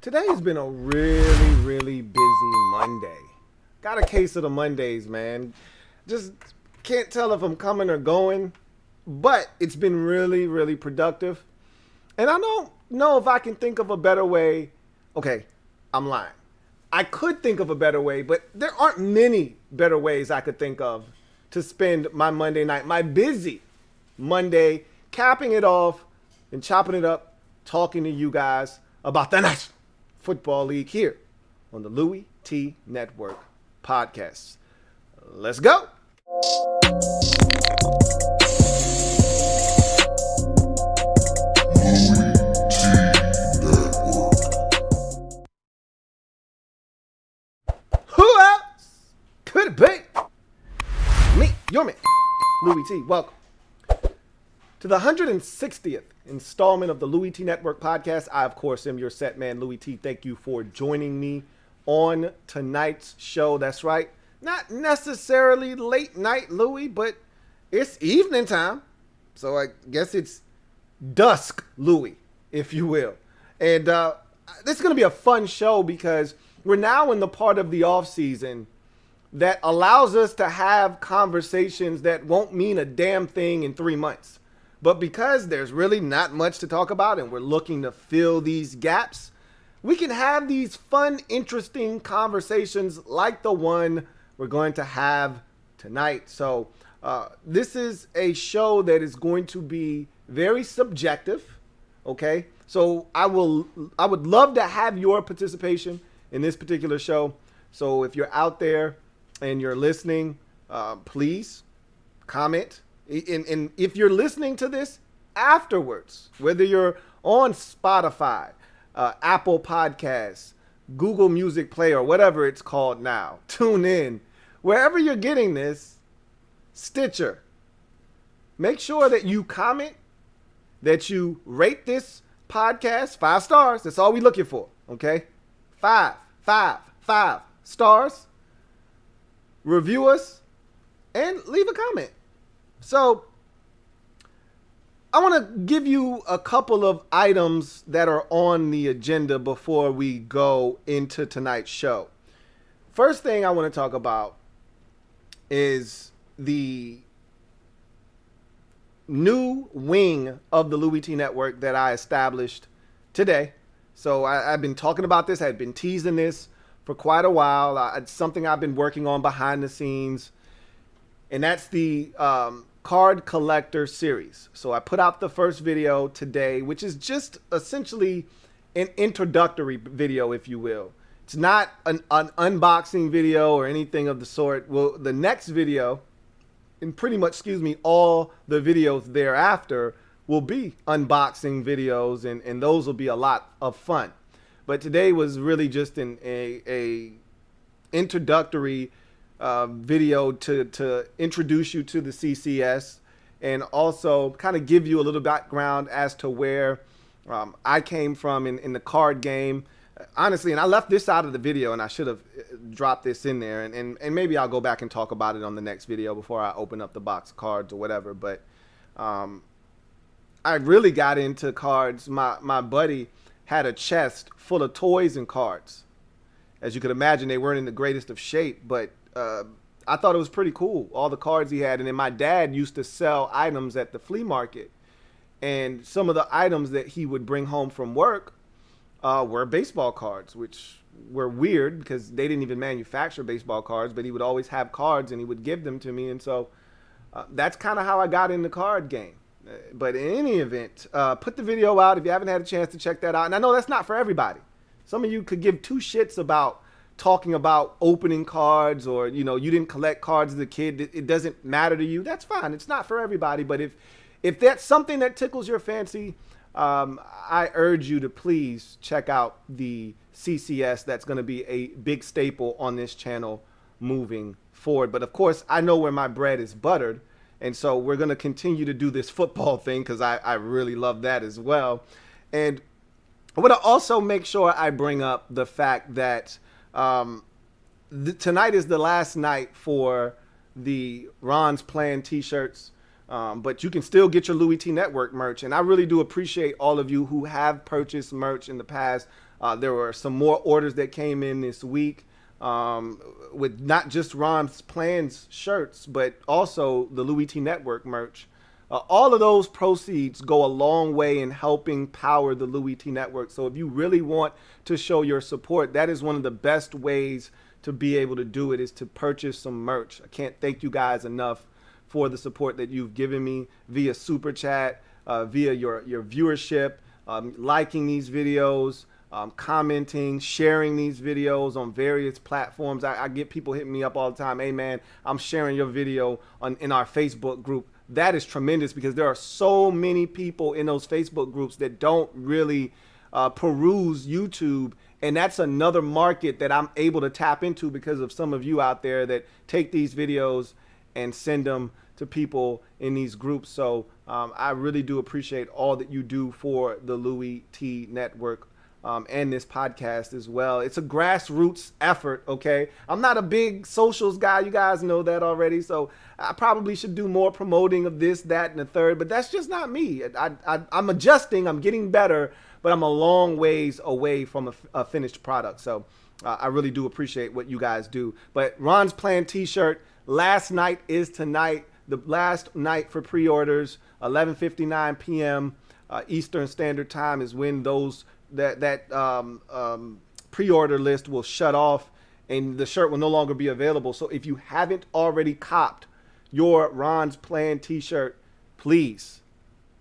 Today's been a really busy Monday. Got a case of the Mondays, man. Just can't tell if I'm coming or going, but it's been really productive. And I don't know if I can think of a better way. Okay, I'm lying. I could think of a better way, but there aren't many better ways I could think of to spend my Monday night, my busy Monday, capping it off and chopping it up, talking to you guys about the National Football League here on the Louie T Network podcast. Let's go. Who else could it be? Me, your man, Louie T. Welcome to the 160th installment of the Louie T Network podcast. I, of course, am your set man, Louie T. Thank you for joining me on tonight's show. That's right. Not necessarily late night, Louie, but it's evening time. So I guess it's dusk, Louie, if you will. And this is going to be a fun show because we're now in the part of the off season that allows us to have conversations that won't mean a damn thing in 3 months. But because there's really not much to talk about and we're looking to fill these gaps, we can have these fun, interesting conversations like the one we're going to have tonight. So this is a show that is going to be very subjective, okay? So I would love to have your participation in this particular show. So if you're out there and you're listening, please comment. And if you're listening to this afterwards, whether you're on Spotify, Apple Podcasts, Google Music Play, or whatever it's called now, tune in. Wherever you're getting this, Stitcher, make sure that you comment, that you rate this podcast 5 stars. That's all we're looking for, okay? 5 stars. Review us and leave a comment. So I want to give you a couple of items that are on the agenda before we go into tonight's show. First thing I want to talk about is the new wing of the Louie T Network that I established today. So I've been talking about this. I've been teasing this for quite a while. It's something I've been working on behind the scenes. And that's the card collector series. So I put out the first video today, which is just essentially an introductory video, if you will. It's not an unboxing video or anything of the sort. Well, the next video, and pretty much, all the videos thereafter will be unboxing videos, and those will be a lot of fun. But today was really just a introductory video to introduce you to the CCS and also kind of give you a little background as to where I came from in the card game. Honestly, and I left this out of the video and I should have dropped this in there, and maybe I'll go back and talk about it on the next video before I open up the box of cards or whatever. But I really got into cards. My buddy had a chest full of toys and cards. As you could imagine, they weren't in the greatest of shape, but I thought it was pretty cool, all the cards he had. And then my dad used to sell items at the flea market. And some of the items that he would bring home from work were baseball cards, which were weird because they didn't even manufacture baseball cards, but he would always have cards and he would give them to me. And so that's kind of how I got in the card game. But in any event, put the video out if you haven't had a chance to check that out. And I know that's not for everybody. Some of you could give 2 shits about talking about opening cards, or you didn't collect cards as a kid. It doesn't matter to you. That's fine. It's not for everybody. But if that's something that tickles your fancy, I urge you to please check out the CCS. That's going to be a big staple on this channel moving forward. But of course, I know where my bread is buttered, and so we're going to continue to do this football thing because I really love that as well. And I want to also make sure I bring up the fact that tonight is the last night for the Ron's Plan t-shirts. But you can still get your Louie T Network merch. And I really do appreciate all of you who have purchased merch in the past. There were some more orders that came in this week with not just Ron's Plans shirts, but also the Louie T Network merch. All of those proceeds go a long way in helping power the Louie T Network. So if you really want to show your support, that is one of the best ways to be able to do it, is to purchase some merch. I can't thank you guys enough for the support that you've given me via Super Chat, via your viewership, liking these videos, commenting, sharing these videos on various platforms. I get people hitting me up all the time. Hey man, I'm sharing your video in our Facebook group. That is tremendous, because there are so many people in those Facebook groups that don't really peruse YouTube. And that's another market that I'm able to tap into because of some of you out there that take these videos and send them to people in these groups. So I really do appreciate all that you do for the Louie T Network and this podcast as well. It's a grassroots effort, okay? I'm not a big socials guy. You guys know that already. So I probably should do more promoting of this, that, and the third. But that's just not me. I'm adjusting. I'm getting better. But I'm a long ways away from a finished product. So I really do appreciate what you guys do. But Ron's Plan t-shirt, last night is tonight. The last night for pre-orders, 11:59 p.m. Eastern Standard Time is when that pre-order list will shut off and the shirt will no longer be available. So if you haven't already copped your Ron's Plan t-shirt, please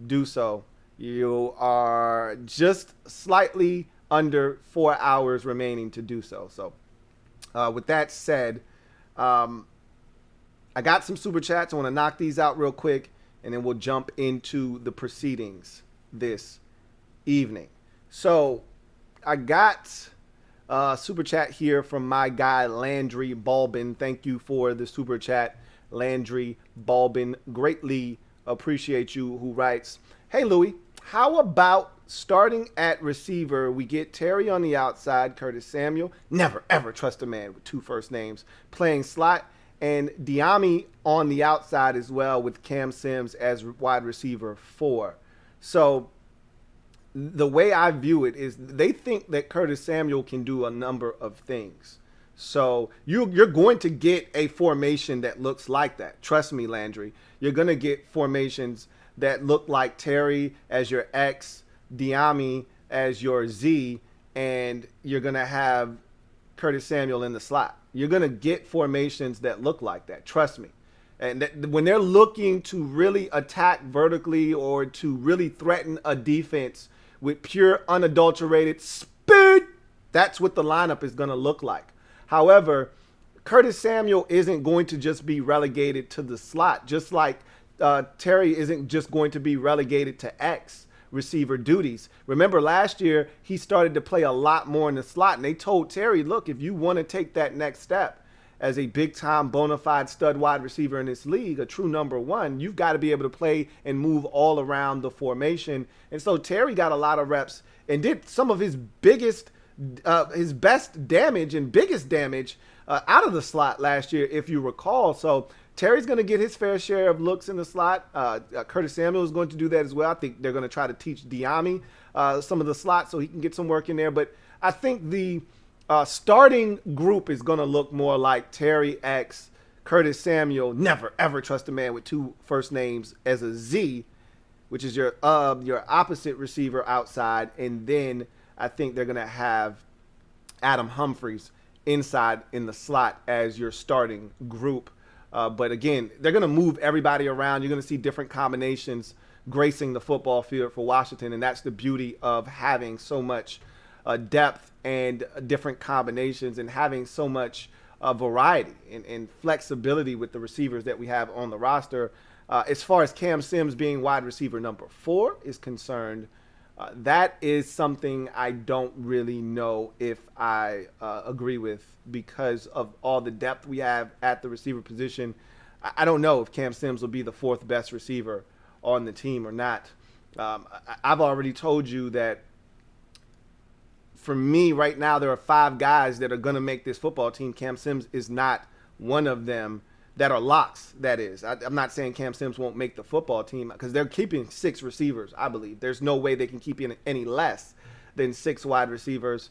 do so. You are just slightly under 4 hours remaining to do so. So with that said, I got some super chats. I want to knock these out real quick, and then we'll jump into the proceedings this evening. So I got a super chat here from my guy, Landry Balbin. Thank you for the super chat, Landry Balbin. Greatly appreciate you, who writes, "Hey, Louie, how about starting at receiver? We get Terry on the outside, Curtis Samuel. Never, ever trust a man with two first names. Playing slot. And Diami on the outside as well, with Cam Sims as wide receiver 4. So the way I view it is they think that Curtis Samuel can do a number of things. So you're going to get a formation that looks like that. Trust me, Landry. You're going to get formations that look like Terry as your X, Diami as your Z, and you're going to have Curtis Samuel in the slot. You're going to get formations that look like that. Trust me. And when they're looking to really attack vertically or to really threaten a defense with pure unadulterated speed, that's what the lineup is going to look like. However, Curtis Samuel isn't going to just be relegated to the slot, just like Terry isn't just going to be relegated to X receiver duties. Remember, last year he started to play a lot more in the slot, and they told Terry, look, if you want to take that next step as a big-time bona fide stud wide receiver in this league, a true number one, you've got to be able to play and move all around the formation. And so Terry got a lot of reps and did some of his best damage and biggest damage out of the slot last year, if you recall. So Terry's going to get his fair share of looks in the slot. Curtis Samuel is going to do that as well. I think they're going to try to teach Diami some of the slots so he can get some work in there. But I think the starting group is going to look more like Terry X, Curtis Samuel. Never, ever trust a man with two first names as a Z, which is your opposite receiver outside. And then I think they're going to have Adam Humphries inside in the slot as your starting group. But again, they're going to move everybody around. You're going to see different combinations gracing the football field for Washington. And that's the beauty of having so much depth and different combinations and having so much variety and flexibility with the receivers that we have on the roster. As far as Cam Sims being wide receiver number 4 is concerned, that is something I don't really know if I agree with, because of all the depth we have at the receiver position. I don't know if Cam Sims will be the 4th best receiver on the team or not. I've already told you that for me right now, there are 5 guys that are going to make this football team. Cam Sims is not one of them. that are locks, that is. I'm not saying Cam Sims won't make the football team because they're keeping 6 receivers, I believe. There's no way they can keep any less than 6 wide receivers.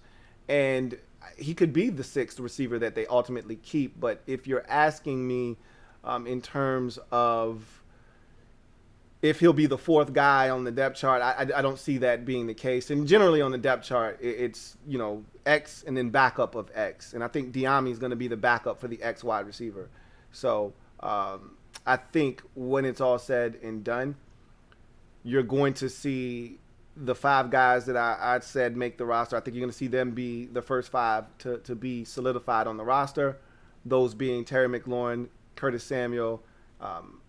And he could be the 6th receiver that they ultimately keep. But if you're asking me in terms of if he'll be the 4th guy on the depth chart, I don't see that being the case. And generally on the depth chart, it's, X and then backup of X. And I think Diami is going to be the backup for the X wide receiver. So I think when it's all said and done, you're going to see the 5 guys that I said make the roster. I think you're going to see them be the first 5 to be solidified on the roster. Those being Terry McLaurin, Curtis Samuel,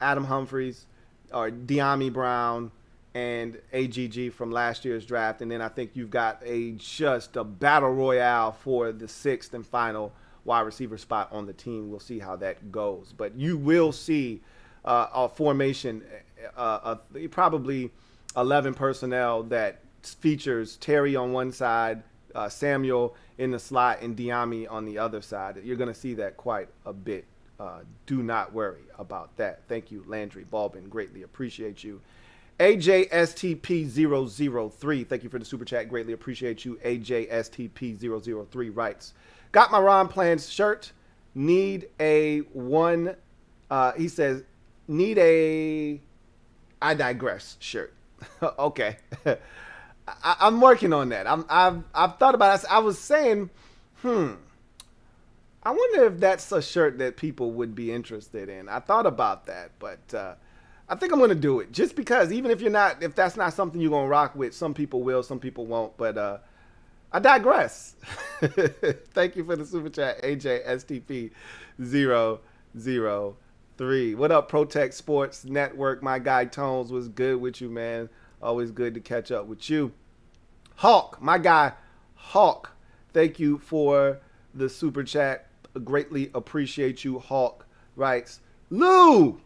Adam Humphries, or Diami Brown, and AGG from last year's draft. And then I think you've got just a battle royale for the 6th and final wide receiver spot on the team. We'll see how that goes. But you will see a formation, probably 11 personnel that features Terry on one side, Samuel in the slot, and Diami on the other side. You're going to see that quite a bit. Do not worry about that. Thank you, Landry Balbin. Greatly appreciate you. AJSTP003. Thank you for the super chat. Greatly appreciate you. AJSTP003 writes, got my Ron Plans shirt. Need a one. He says, need a I digress shirt. Okay. I'm working on that. I've thought about it. I was saying, I wonder if that's a shirt that people would be interested in. I thought about that, but I think I'm going to do it just because even if that's not something you're going to rock with, some people will, some people won't, but I digress. Thank you for the super chat, AJSTP003. What up, Protect Sports Network? My guy Tones was good with you, man. Always good to catch up with you. Hawk, my guy Hawk. Thank you for the super chat. Greatly appreciate you. Hawk writes, Lou,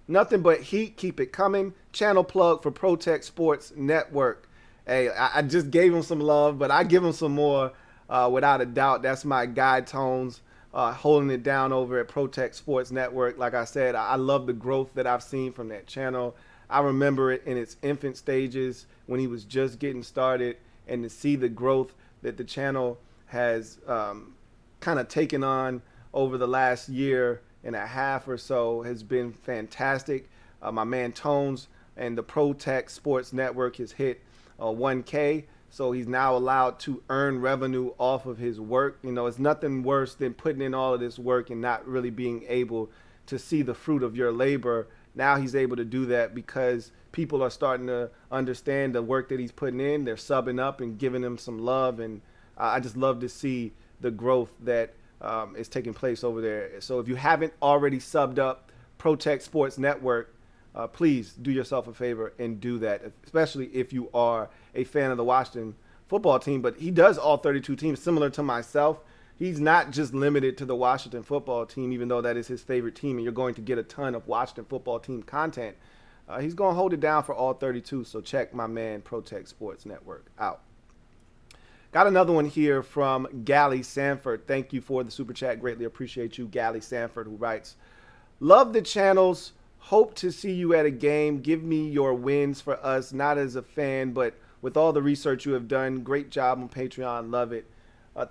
nothing but heat. Keep it coming. Channel plug for Protect Sports Network. Hey, I just gave him some love, but I give him some more without a doubt. That's my guy Tones holding it down over at Protect Sports Network. Like I said, I love the growth that I've seen from that channel. I remember it in its infant stages when he was just getting started, and to see the growth that the channel has kind of taken on over the last year and a half or so has been fantastic. My man Tones and the Protect Sports Network has hit 1K, so he's now allowed to earn revenue off of his work. It's nothing worse than putting in all of this work and not really being able to see the fruit of your labor. Now he's able to do that because people are starting to understand the work that he's putting in. They're subbing up and giving him some love, and I just love to see the growth that is taking place over there. So if you haven't already subbed up Protect Sports Network, please do yourself a favor and do that, especially if you are a fan of the Washington football team. But he does all 32 teams, similar to myself. He's not just limited to the Washington football team, even though that is his favorite team, and you're going to get a ton of Washington football team content. He's going to hold it down for all 32, so check my man Protect Sports Network out. Got another one here from Gally Sanford. Thank you for the super chat. Greatly appreciate you, Gally Sanford, who writes, love the channels. Hope to see you at a game. Give me your wins for us, not as a fan, but with all the research you have done. Great job on Patreon. Love it.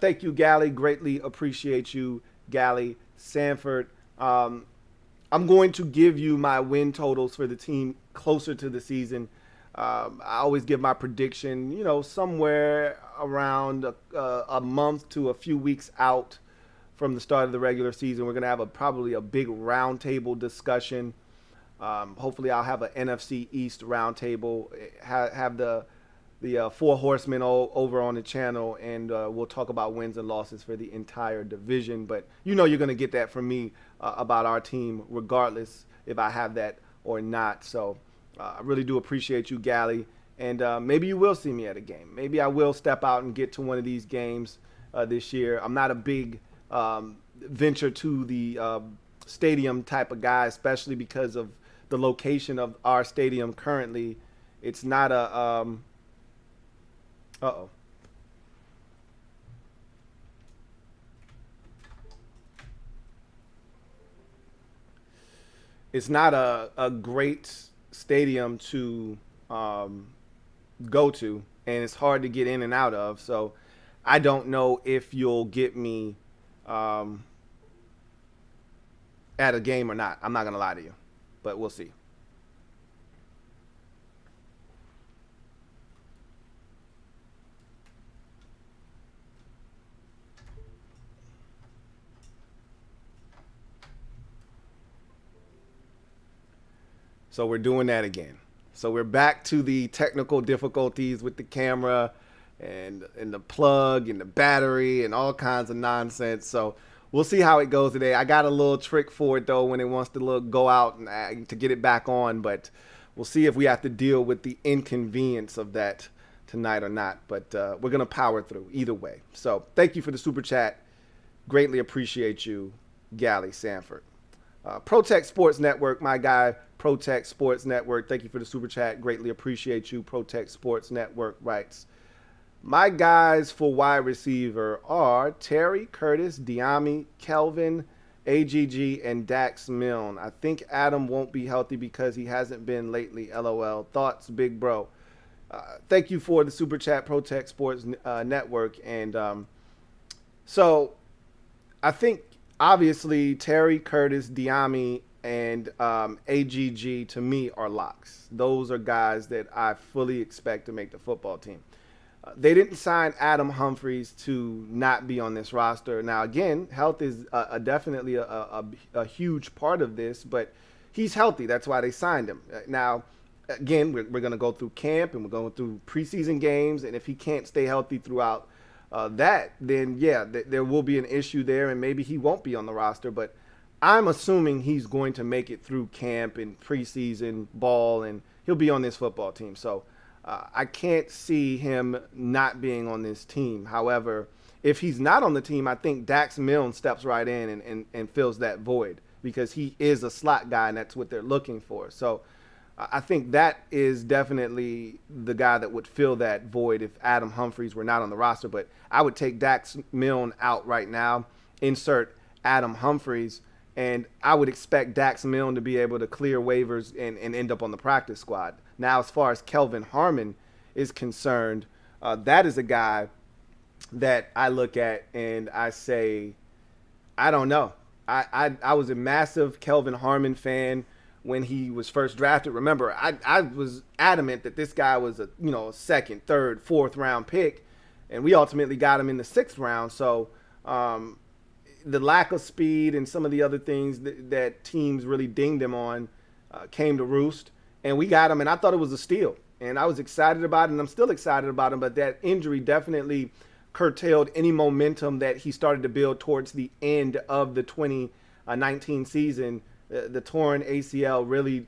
Thank you, Gally. Greatly appreciate you, Gally Sanford. I'm going to give you my win totals for the team closer to the season. I always give my prediction, somewhere around a month to a few weeks out from the start of the regular season. We're going to have probably a big roundtable discussion. Hopefully I'll have an NFC East roundtable, have the 4 horsemen over on the channel, and we'll talk about wins and losses for the entire division. But you're going to get that from me about our team, regardless if I have that or not. So I really do appreciate you, Gally. And maybe you will see me at a game. Maybe I will step out and get to one of these games this year. I'm not a big venture to the stadium type of guy, especially because of the location of our stadium currently. It's not a uh-oh. it's not a great stadium to go to, and it's hard to get in and out of. So I don't know if you'll get me at a game or not. I'm not going to lie to you, but we'll see. So we're doing that again. So we're back to the technical difficulties with the camera and the plug and the battery and all kinds of nonsense. So we'll see how it goes today. I got a little trick for it though when it wants to go out and to get it back on, but we'll see if we have to deal with the inconvenience of that tonight or not. But we're gonna power through either way. So thank you for the super chat. Greatly appreciate you, Gally Sanford. Protect Sports Network, my guy. Protect Sports Network. Thank you for the super chat. Greatly appreciate you. Protect Sports Network writes, my guys for wide receiver are Terry, Curtis, Diami, Kelvin, AGG, and Dax Milne. I think Adam won't be healthy because he hasn't been lately. LOL. Thoughts, big bro. Thank you for the super chat, Protect Sports Network. And so I think obviously Terry, Curtis, Diami, and AGG to me are locks. Those are guys that I fully expect to make the football team. They didn't sign Adam Humphries to not be on this roster. Now, again, health is definitely a huge part of this, but he's healthy. That's why they signed him. Now, again, we're going to go through camp and we're going through preseason games, and if he can't stay healthy throughout that, then, yeah, there will be an issue there, and maybe he won't be on the roster. But I'm assuming he's going to make it through camp and preseason ball, and he'll be on this football team. So I can't see him not being on this team. However, if he's not on the team, I think Dax Milne steps right in and fills that void because he is a slot guy, and that's what they're looking for. So I think that is definitely the guy that would fill that void if Adam Humphries were not on the roster. But I would take Dax Milne out right now, insert Adam Humphries, and I would expect Dax Milne to be able to clear waivers and end up on the practice squad. Now, as far as Kelvin Harmon is concerned, that is a guy that I look at and I say, I don't know. I was a massive Kelvin Harmon fan when he was first drafted. Remember, I was adamant that this guy was a second, third, fourth round pick, and we ultimately got him in the 6th round. So the lack of speed and some of the other things that teams really dinged him on came to roost, and we got him, and I thought it was a steal, and I was excited about it, and I'm still excited about him, but that injury definitely curtailed any momentum that he started to build towards the end of the 2019 season. The torn ACL really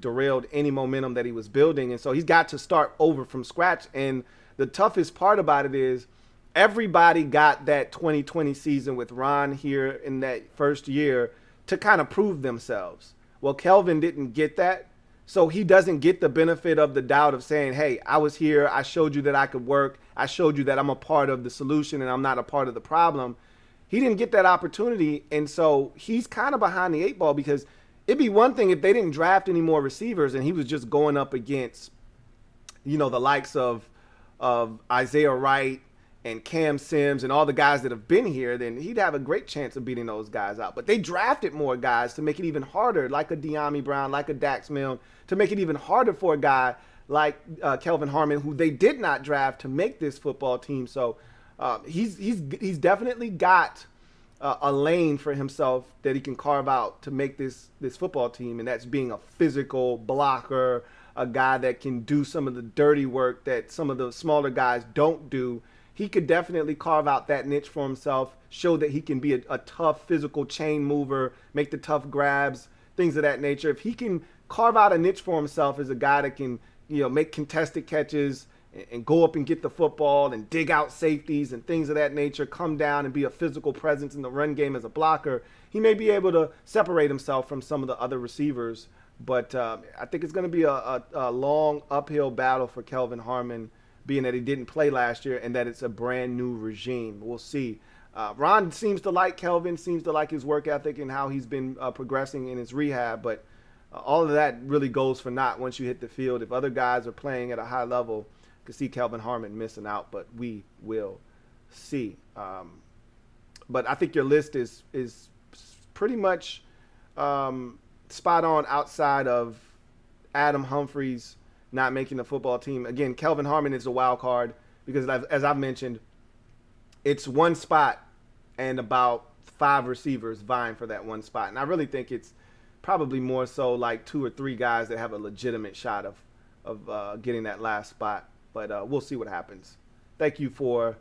derailed any momentum that he was building, and so he's got to start over from scratch. And the toughest part about it is everybody got that 2020 season with Ron here in that first year to kind of prove themselves. Well, Kelvin didn't get that, so he doesn't get the benefit of the doubt of saying, hey, I was here, I showed you that I could work, I showed you that I'm a part of the solution and I'm not a part of the problem. He didn't get that opportunity, and so he's kind of behind the 8 ball, because it'd be one thing if they didn't draft any more receivers and he was just going up against, the likes of Isaiah Wright and Cam Sims and all the guys that have been here, then he'd have a great chance of beating those guys out. But they drafted more guys to make it even harder, like a Diami Brown, like a Dax Milne, to make it even harder for a guy like Kelvin Harmon, who they did not draft to make this football team. So he's definitely got a lane for himself that he can carve out to make this football team, and that's being a physical blocker, a guy that can do some of the dirty work that some of the smaller guys don't do. He could definitely carve out that niche for himself, show that he can be a tough physical chain mover, make the tough grabs, things of that nature. If he can carve out a niche for himself as a guy that can, make contested catches and go up and get the football and dig out safeties and things of that nature, come down and be a physical presence in the run game as a blocker, he may be able to separate himself from some of the other receivers. But I think it's going to be a long uphill battle for Kelvin Harmon, being that he didn't play last year and that it's a brand new regime. We'll see. Ron seems to like Kelvin, seems to like his work ethic and how he's been progressing in his rehab, but all of that really goes for naught once you hit the field. If other guys are playing at a high level, you can see Kelvin Harmon missing out, but we will see. But I think your list is pretty much spot on outside of Adam Humphries not making the football team. Again, Kelvin Harmon is a wild card because, as I've mentioned, it's one spot and about 5 receivers vying for that one spot. And I really think it's probably more so like 2 or 3 guys that have a legitimate shot of getting that last spot. But we'll see what happens. Thank you for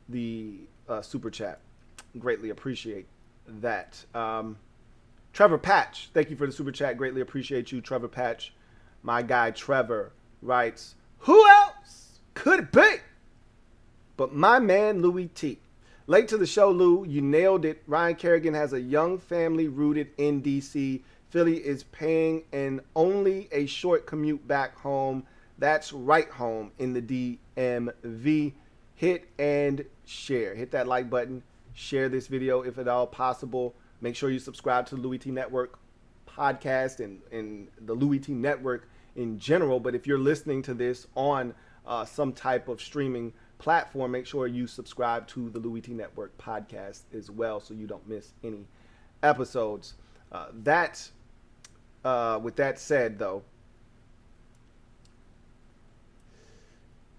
the super chat. Greatly appreciate that. Trevor Patch, thank you for the super chat. Greatly appreciate you, Trevor Patch. My guy Trevor writes, who else could it be but my man Louie T? Late to the show, Lou. You nailed it. Ryan Kerrigan has a young family rooted in D.C. Philly is paying and only a short commute back home. That's right home in the DMV. Hit and share. Hit that like button. Share this video if at all possible. Make sure you subscribe to the Louie T Network podcast and the Louie T Network in general. But if you're listening to this on some type of streaming platform, make sure you subscribe to the Louie T Network podcast as well so you don't miss any episodes. With that said, though,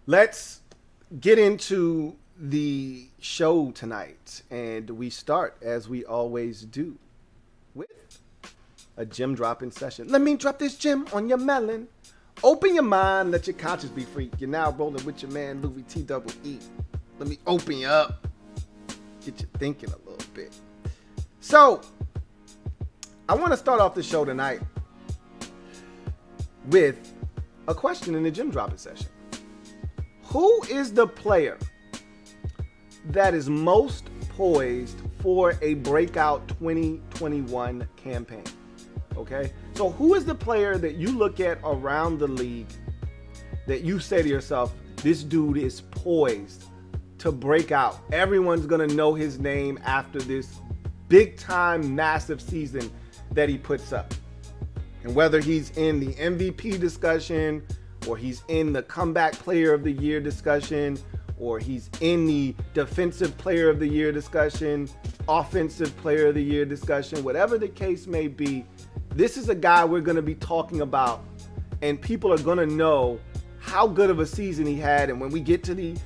let's get into the show tonight, and we start as we always do with a gem dropping session. Let me drop this gem on your melon. Open your mind, let your conscience be free. You're now rolling with your man Louie T double E. Let me open you up, get you thinking a little bit. So I want to start off the show tonight with a question in the gem dropping session. Who is the player that is most poised for a breakout 2021 campaign? Okay, so who is the player that you look at around the league that you say to yourself, this dude is poised to break out? Everyone's gonna know his name after this big time massive season that he puts up. And whether he's in the MVP discussion, or he's in the comeback player of the year discussion, or he's in the defensive player of the year discussion, offensive player of the year discussion, whatever the case may be, this is a guy we're going to be talking about, and people are going to know how good of a season he had. And when we get to the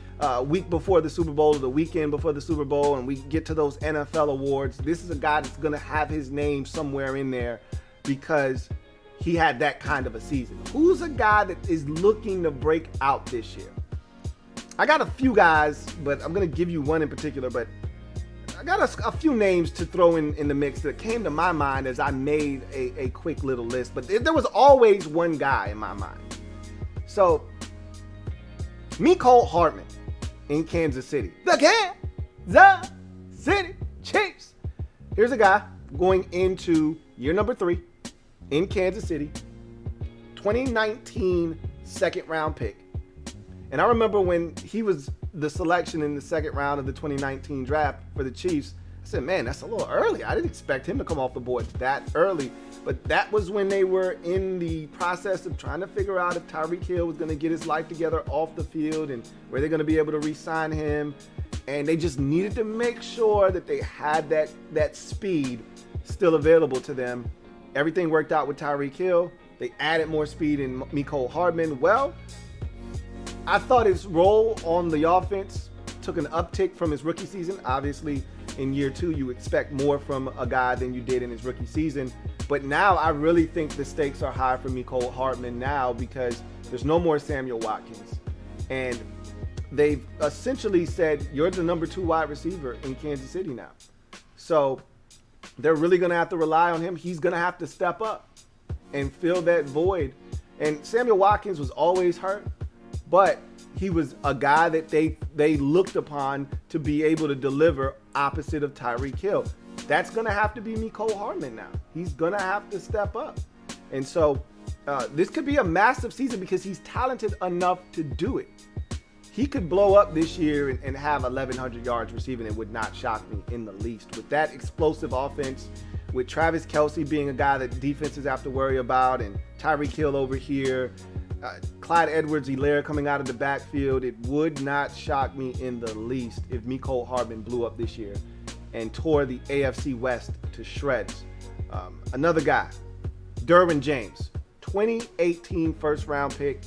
week before the Super Bowl, or the weekend before the Super Bowl, and we get to those NFL awards, this is a guy that's going to have his name somewhere in there because he had that kind of a season. Who's a guy that is looking to break out this year? I got a few guys, but I'm going to give you one in particular, but I got a few names to throw in the mix that came to my mind as I made a quick little list, but there was always one guy in my mind. So, Mecole Hardman in Kansas City. The Kansas City Chiefs. Here's a guy going into year number 3 in Kansas City, 2019 second round pick. And I remember when he was the selection in the second round of the 2019 draft for the Chiefs, I said, man, that's a little early. I didn't expect him to come off the board that early. But that was when they were in the process of trying to figure out if Tyreek Hill was going to get his life together off the field and were they going to be able to re-sign him. And they just needed to make sure that they had that speed still available to them. Everything worked out with Tyreek Hill. They added more speed in Mecole Hardman. Well, I thought his role on the offense took an uptick from his rookie season. Obviously, in year 2, you expect more from a guy than you did in his rookie season. But now I really think the stakes are high for Mecole Hardman now because there's no more Samuel Watkins. And they've essentially said, you're the number 2 wide receiver in Kansas City now. So they're really going to have to rely on him. He's going to have to step up and fill that void. And Samuel Watkins was always hurt, but he was a guy that they looked upon to be able to deliver opposite of Tyreek Hill. That's going to have to be Mecole Hardman now. He's going to have to step up. And so this could be a massive season because he's talented enough to do it. He could blow up this year and have 1,100 yards receiving. It would not shock me in the least. With that explosive offense, with Travis Kelce being a guy that defenses have to worry about, and Tyreek Hill over here, Clyde Edwards-Helaire coming out of the backfield, it would not shock me in the least if Mecole Hardman blew up this year and tore the AFC West to shreds. Another guy, Derwin James, 2018 first-round pick.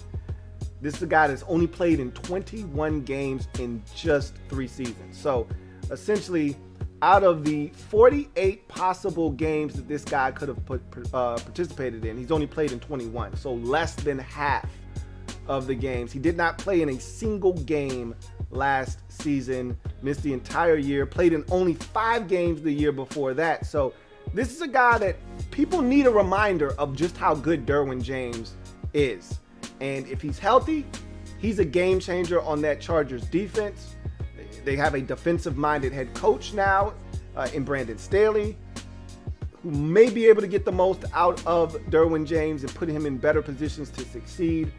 This is a guy that's only played in 21 games in just 3 seasons. So essentially, out of the 48 possible games that this guy could have participated in, he's only played in 21. So less than half of the games. He did not play in a single game last season, missed the entire year, played in only 5 games the year before that. So this is a guy that people need a reminder of just how good Derwin James is. And if he's healthy, he's a game changer on that Chargers defense. They have a defensive-minded head coach now in Brandon Staley, who may be able to get the most out of Derwin James and put him in better positions to succeed.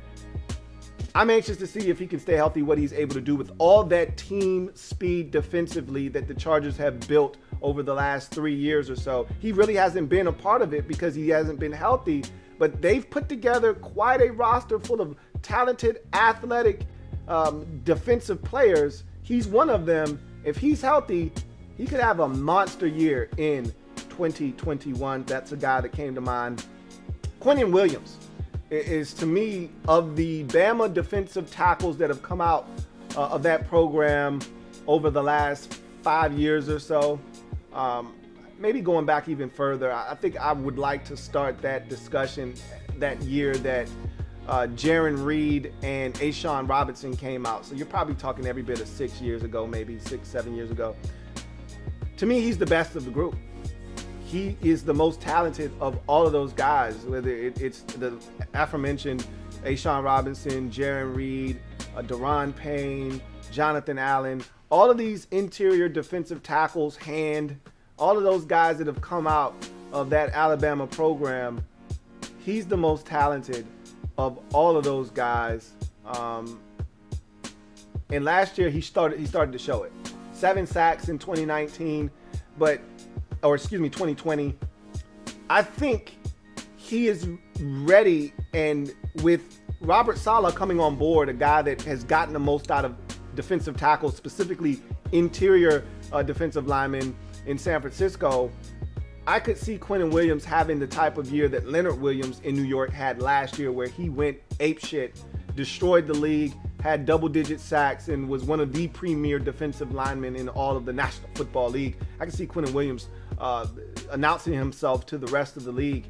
I'm anxious to see if he can stay healthy, what he's able to do with all that team speed defensively that the Chargers have built over the last 3 years or so. He really hasn't been a part of it because he hasn't been healthy, but they've put together quite a roster full of talented, athletic, defensive players. He's one of them. If he's healthy, he could have a monster year in 2021. That's a guy that came to mind. Quinnen Williams is, to me, of the Bama defensive tackles that have come out of that program over the last 5 years or so. Maybe going back even further, I think I would like to start that discussion that year that Jaron Reed and Ashawn Robinson came out. So you're probably talking every bit of 6 years ago, maybe 6-7 years ago. To me, he's the best of the group. He is the most talented of all of those guys, whether it's the aforementioned Ashawn Robinson, Jaron Reed, Daron Payne, Jonathan Allen, all of these interior defensive tackles, all of those guys that have come out of that Alabama program. He's the most talented of all of those guys. And last year he started to show it. 7 sacks in 2019, 2020. I think he is ready, and with Robert Saleh coming on board, a guy that has gotten the most out of defensive tackles, specifically interior defensive linemen in San Francisco, I could see Quinnen Williams having the type of year that Leonard Williams in New York had last year, where he went apeshit, destroyed the league, had double-digit sacks, and was one of the premier defensive linemen in all of the National Football League. I can see Quinnen Williams announcing himself to the rest of the league.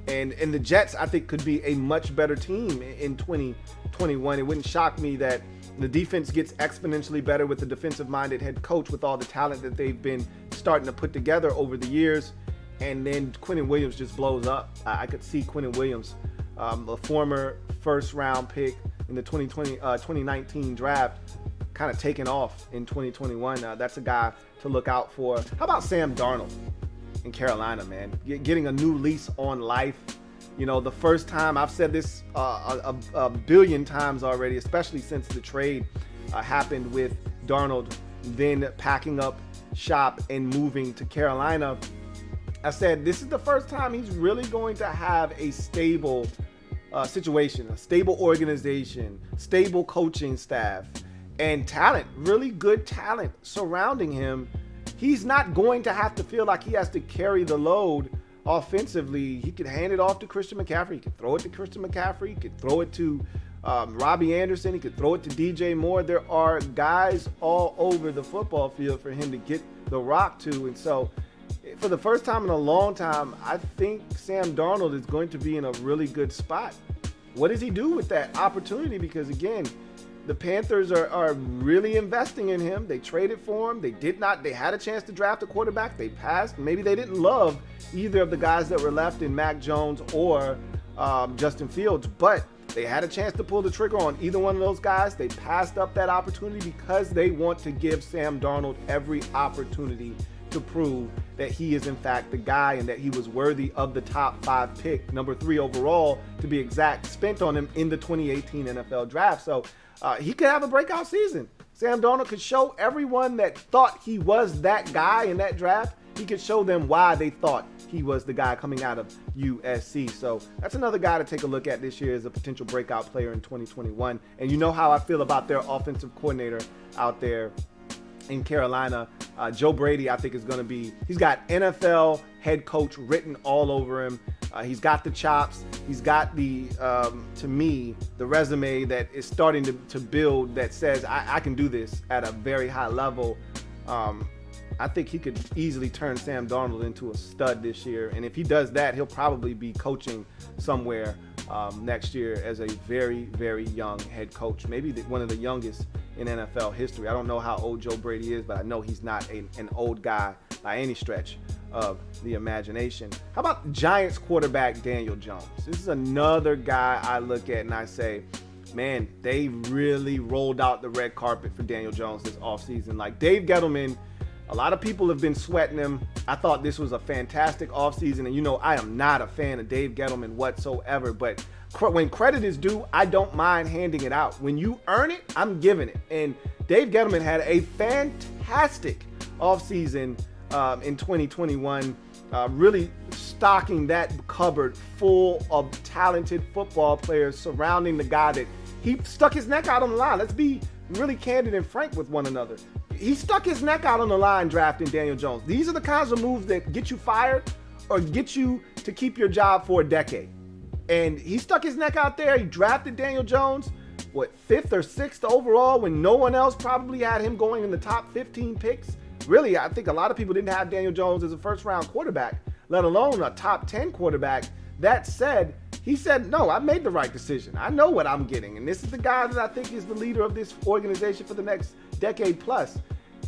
And the Jets, I think, could be a much better team in 2021. It wouldn't shock me that the defense gets exponentially better with the defensive-minded head coach, with all the talent that they've been starting to put together over the years. And then Quinnen Williams just blows up. I could see Quinnen Williams, a former first-round pick in the 2019 draft, kind of taking off in 2021. That's a guy to look out for. How about Sam Darnold in Carolina, man? Getting a new lease on life. You know, the first time, I've said this a billion times already, especially since the trade happened with Darnold, then packing up shop and moving to Carolina. I said this is the first time he's really going to have a stable situation, a stable organization, stable coaching staff, and talent, really good talent surrounding him. He's not going to have to feel like he has to carry the load offensively. He could hand it off to Christian McCaffrey. He could throw it to Christian McCaffrey. He could throw it to Robbie Anderson. He could throw it to DJ Moore. There are guys all over the football field for him to get the rock to. And so for the first time in a long time, I think Sam Darnold is going to be in a really good spot. What does he do with that opportunity? Because again, the Panthers are really investing in him. They traded for him. They had a chance to draft a quarterback. They passed. Maybe they didn't love either of the guys that were left in Mac Jones or Justin Fields, but they had a chance to pull the trigger on either one of those guys. They passed up that opportunity because they want to give Sam Darnold every opportunity to prove that he is in fact the guy and that he was worthy of the top 5 pick, number 3 overall to be exact, spent on him in the 2018 NFL draft. So he could have a breakout season. Sam Darnold could show everyone that thought he was that guy in that draft he could show them why they thought he was the guy coming out of USC. So that's another guy to take a look at this year as a potential breakout player in 2021. And you know how I feel about their offensive coordinator out there in Carolina. Joe Brady, I think, is going to be, he's got NFL head coach written all over him. He's got the chops. He's got the, to me, the resume that is starting to build that says I can do this at a very high level. I think he could easily turn Sam Darnold into a stud this year. And if he does that, he'll probably be coaching somewhere next year as a very, very young head coach. Maybe one of the youngest in NFL history. I don't know how old Joe Brady is, but I know he's not an old guy by any stretch of the imagination. How about Giants quarterback Daniel Jones? This is another guy I look at and I say, man, they really rolled out the red carpet for Daniel Jones this offseason. Like Dave Gettleman, a lot of people have been sweating him. I thought this was a fantastic offseason, and you know I am not a fan of Dave Gettleman whatsoever, but when credit is due, I don't mind handing it out. When you earn it, I'm giving it. And Dave Gettleman had a fantastic offseason in 2021, really stocking that cupboard full of talented football players surrounding the guy that he stuck his neck out on the line. Let's be really candid and frank with one another. He stuck his neck out on the line drafting Daniel Jones. These are the kinds of moves that get you fired or get you to keep your job for a decade. And he stuck his neck out there. He drafted Daniel Jones, 5th or 6th overall when no one else probably had him going in the top 15 picks. Really, I think a lot of people didn't have Daniel Jones as a first-round quarterback, let alone a top 10 quarterback. That said, he said, no, I made the right decision. I know what I'm getting. And this is the guy that I think is the leader of this organization for the next decade plus.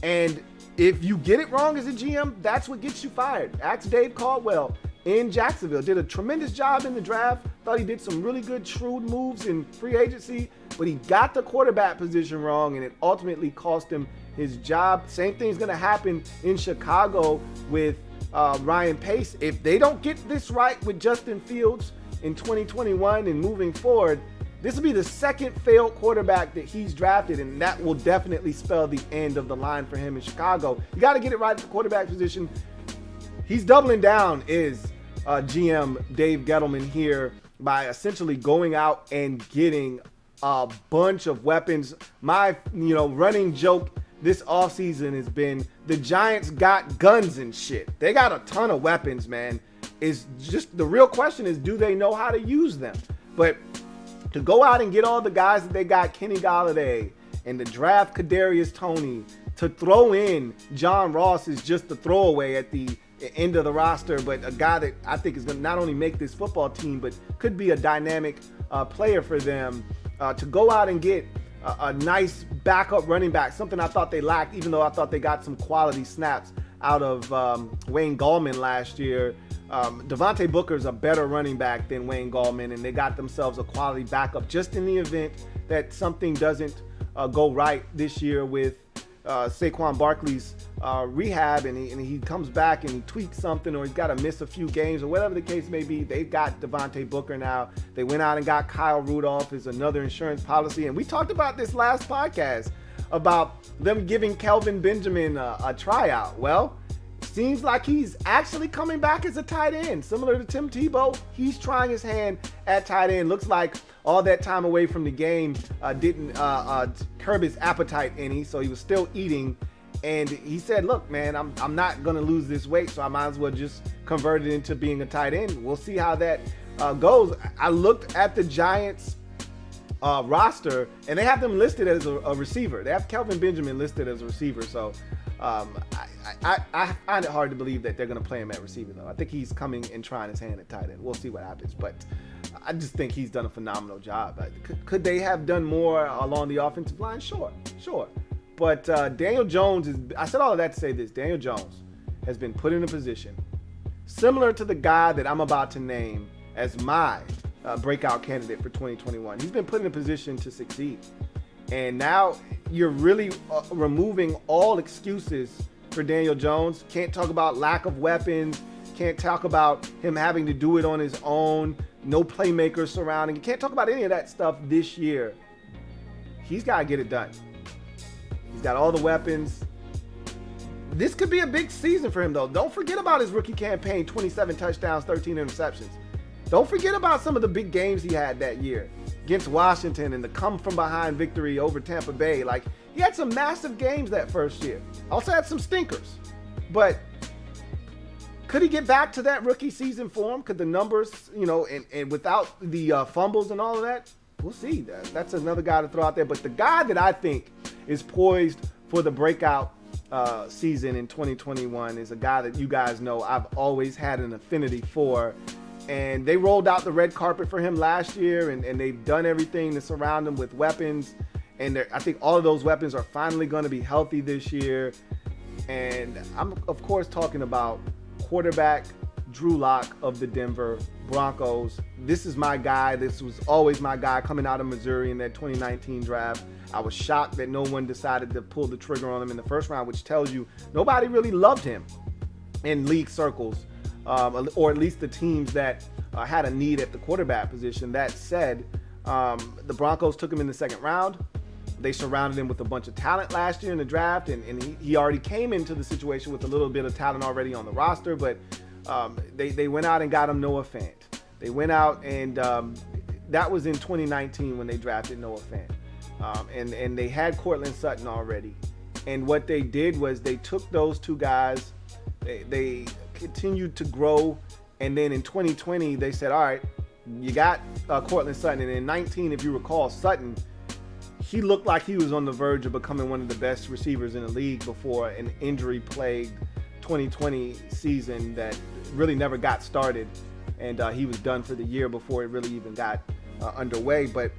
And if you get it wrong as a GM, that's what gets you fired. Ask Dave Caldwell in Jacksonville. Did a tremendous job in the draft. Thought he did some really good, shrewd moves in free agency, but he got the quarterback position wrong, and it ultimately cost him his job. Same thing's going to happen in Chicago with Ryan Pace. If they don't get this right with Justin Fields in 2021 and moving forward, this will be the second failed quarterback that he's drafted, and that will definitely spell the end of the line for him in Chicago. You got to get it right at the quarterback position. He's doubling down is GM Dave Gettleman here by essentially going out and getting a bunch of weapons. My running joke this offseason has been the Giants got guns and shit. They got a ton of weapons, man. It's just the real question is, do they know how to use them? But to go out and get all the guys that they got, Kenny Golladay, and to draft Kadarius Toney, to throw in John Ross is just a throwaway at the end of the roster, but a guy that I think is going to not only make this football team, but could be a dynamic player for them. To go out and get a nice backup running back, something I thought they lacked, even though I thought they got some quality snaps out of Wayne Gallman last year. Devontae Booker's a better running back than Wayne Gallman, and they got themselves a quality backup just in the event that something doesn't go right this year with Saquon Barkley's rehab, and he comes back and he tweaks something, or he's got to miss a few games, or whatever the case may be. They've got Devontae Booker now. They went out and got Kyle Rudolph as another insurance policy, and we talked about this last podcast about them giving Kelvin Benjamin a tryout. Well, seems like he's actually coming back as a tight end. Similar to Tim Tebow, he's trying his hand at tight end. Looks like all that time away from the game didn't curb his appetite any, so he was still eating. And he said, look, man, I'm not going to lose this weight, so I might as well just convert it into being a tight end. We'll see how that goes. I looked at the Giants roster, and they have them listed as a receiver. They have Kelvin Benjamin listed as a receiver, so I find it hard to believe that they're going to play him at receiver, though. I think he's coming and trying his hand at tight end. We'll see what happens, but I just think he's done a phenomenal job. Could they have done more along the offensive line? Sure. But Daniel Jones I said all of that to say this. Daniel Jones has been put in a position similar to the guy that I'm about to name as my breakout candidate for 2021. He's been put in a position to succeed. And now you're really removing all excuses for Daniel Jones. Can't talk about lack of weapons. Can't talk about him having to do it on his own. No playmakers surrounding. You can't talk about any of that stuff this year. He's got to get it done. He's got all the weapons. This could be a big season for him, though. Don't forget about his rookie campaign, 27 touchdowns, 13 interceptions. Don't forget about some of the big games he had that year against Washington and the come-from-behind victory over Tampa Bay. Like, he had some massive games that first year. Also had some stinkers. But could he get back to that rookie season form? Could the numbers, and without the fumbles and all of that? We'll see. That's another guy to throw out there. But the guy that I think is poised for the breakout season in 2021 is a guy that you guys know I've always had an affinity for. And they rolled out the red carpet for him last year, and they've done everything to surround him with weapons. And I think all of those weapons are finally going to be healthy this year. And I'm, of course, talking about quarterback Drew Lock of the Denver Broncos. This is my guy. This was always my guy coming out of Missouri in that 2019 draft. I was shocked that no one decided to pull the trigger on him in the first round, which tells you nobody really loved him in league circles, or at least the teams that had a need at the quarterback position. That said, the Broncos took him in the second round. They surrounded him with a bunch of talent last year in the draft, and he already came into the situation with a little bit of talent already on the roster, but they went out and got him Noah Fant. They went out and that was in 2019 when they drafted Noah Fant. And they had Cortland Sutton already. And what they did was they took those two guys, they continued to grow, and then in 2020 they said, all right, you got Cortland Sutton. And in 19, if you recall, Sutton, he looked like he was on the verge of becoming one of the best receivers in the league before an injury-plagued 2020 season that really never got started, and he was done for the year before it really even got underway. But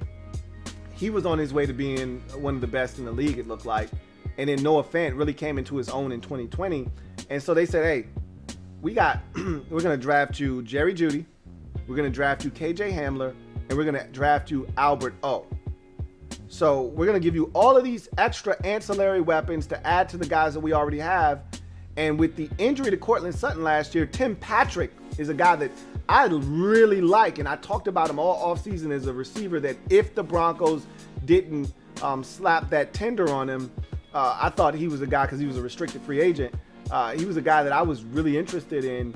he was on his way to being one of the best in the league, it looked like. And then Noah Fant really came into his own in 2020. And so they said, hey, we're going to draft you Jerry Jeudy, we're going to draft you KJ Hamler, and we're going to draft you Albert O. So we're going to give you all of these extra ancillary weapons to add to the guys that we already have. And with the injury to Cortland Sutton last year, Tim Patrick is a guy that I really like. And I talked about him all offseason as a receiver that if the Broncos didn't slap that tender on him, I thought he was a guy, because he was a restricted free agent. He was a guy that I was really interested in.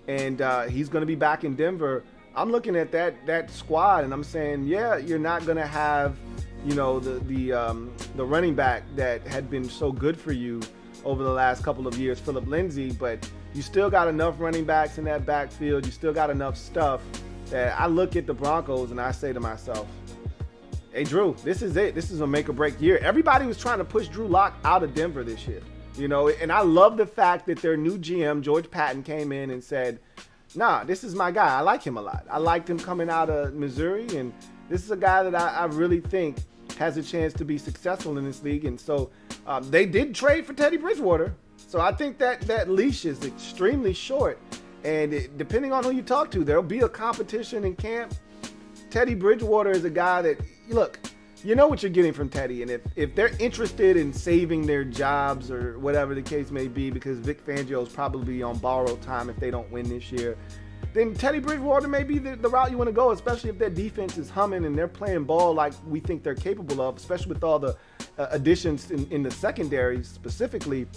And he's going to be back in Denver. I'm looking at that squad and I'm saying, yeah, you're not going to have the running back that had been so good for you over the last couple of years, Phillip Lindsay, but you still got enough running backs in that backfield. You still got enough stuff that I look at the Broncos and I say to myself, hey, Drew, this is it. This is a make or break year. Everybody was trying to push Drew Lock out of Denver this year, and I love the fact that their new GM, George Patton, came in and said, nah, this is my guy. I like him a lot. I liked him coming out of Missouri, and this is a guy that I really think has a chance to be successful in this league. And so they did trade for Teddy Bridgewater. So I think that leash is extremely short. And depending on who you talk to, there'll be a competition in camp. Teddy Bridgewater is a guy that, look, you know what you're getting from Teddy. And if they're interested in saving their jobs or whatever the case may be, because Vic Fangio is probably on borrowed time if they don't win this year, then Teddy Bridgewater may be the route you want to go, especially if their defense is humming and they're playing ball like we think they're capable of, especially with all the additions in the secondary specifically.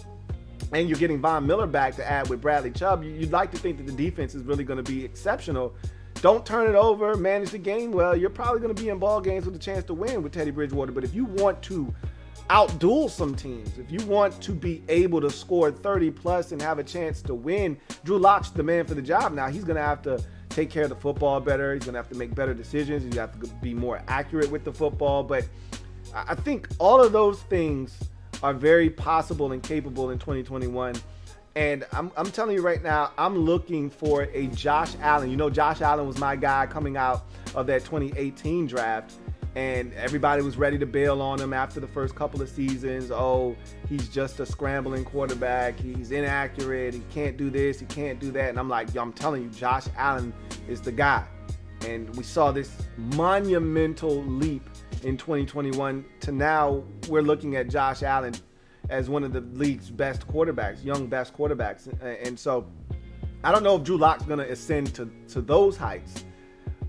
And you're getting Von Miller back to add with Bradley Chubb. You'd like to think that the defense is really going to be exceptional. Don't turn it over, manage the game well. You're probably going to be in ball games with a chance to win with Teddy Bridgewater. But if you want to outduel some teams, if you want to be able to score 30 plus and have a chance to win, Drew Lock's the man for the job. Now he's going to have to take care of the football better. He's going to have to make better decisions. He's going to have to be more accurate with the football. But I think all of those things are very possible and capable in 2021. And I'm telling you right now, I'm looking for a Josh Allen. Josh Allen was my guy coming out of that 2018 draft. And everybody was ready to bail on him after the first couple of seasons. Oh, he's just a scrambling quarterback. He's inaccurate. He can't do this. He can't do that. And I'm like, I'm telling you, Josh Allen is the guy. And we saw this monumental leap in 2021 to now we're looking at Josh Allen as one of the league's best quarterbacks, young best quarterbacks. And so I don't know if Drew Lock's going to ascend to those heights,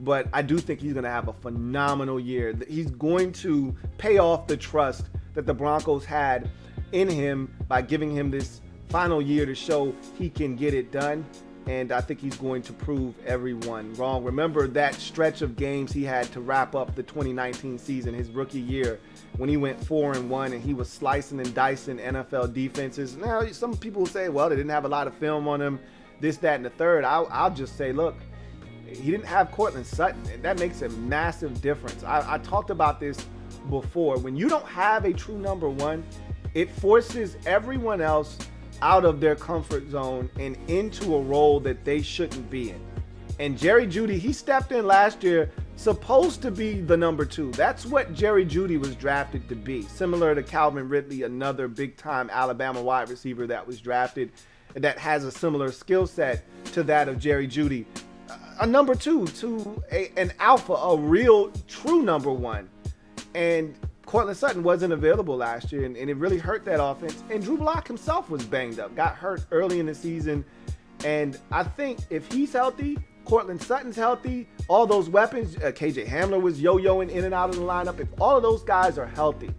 but I do think he's going to have a phenomenal year. He's going to pay off the trust that the Broncos had in him by giving him this final year to show he can get it done. And I think he's going to prove everyone wrong. Remember that stretch of games he had to wrap up the 2019 season, his rookie year, when he went 4-1 and he was slicing and dicing NFL defenses. Now, some people say, well, they didn't have a lot of film on him, this, that, and the third. I'll just say, look, he didn't have Courtland Sutton, and that makes a massive difference. I talked about this before. When you don't have a true number one, it forces everyone else out of their comfort zone and into a role that they shouldn't be in. And Jerry Jeudy, he stepped in last year supposed to be the number two. That's what Jerry Jeudy was drafted to be. Similar to Calvin Ridley, another big-time Alabama wide receiver that was drafted that has a similar skill set to that of Jerry Jeudy. A number two to an alpha, a real true number one. And Courtland Sutton wasn't available last year, and it really hurt that offense. And Drew Lock himself was banged up, got hurt early in the season. And I think if he's healthy, Courtland Sutton's healthy, all those weapons, KJ Hamler was yo-yoing in and out of the lineup. If all of those guys are healthy,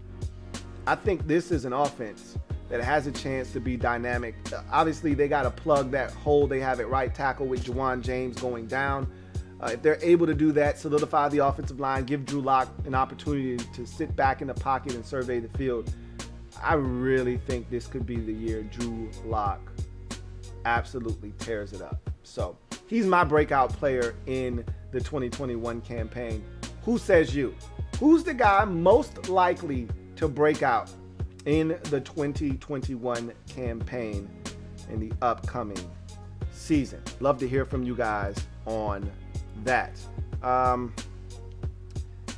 I think this is an offense that has a chance to be dynamic. Obviously, they got to plug that hole they have at right tackle with Juwan James going down. If they're able to do that, solidify the offensive line, give Drew Lock an opportunity to sit back in the pocket and survey the field, I really think this could be the year Drew Lock absolutely tears it up. So he's my breakout player in the 2021 campaign. Who says you? Who's the guy most likely to break out in the 2021 campaign in the upcoming season? Love to hear from you guys on that.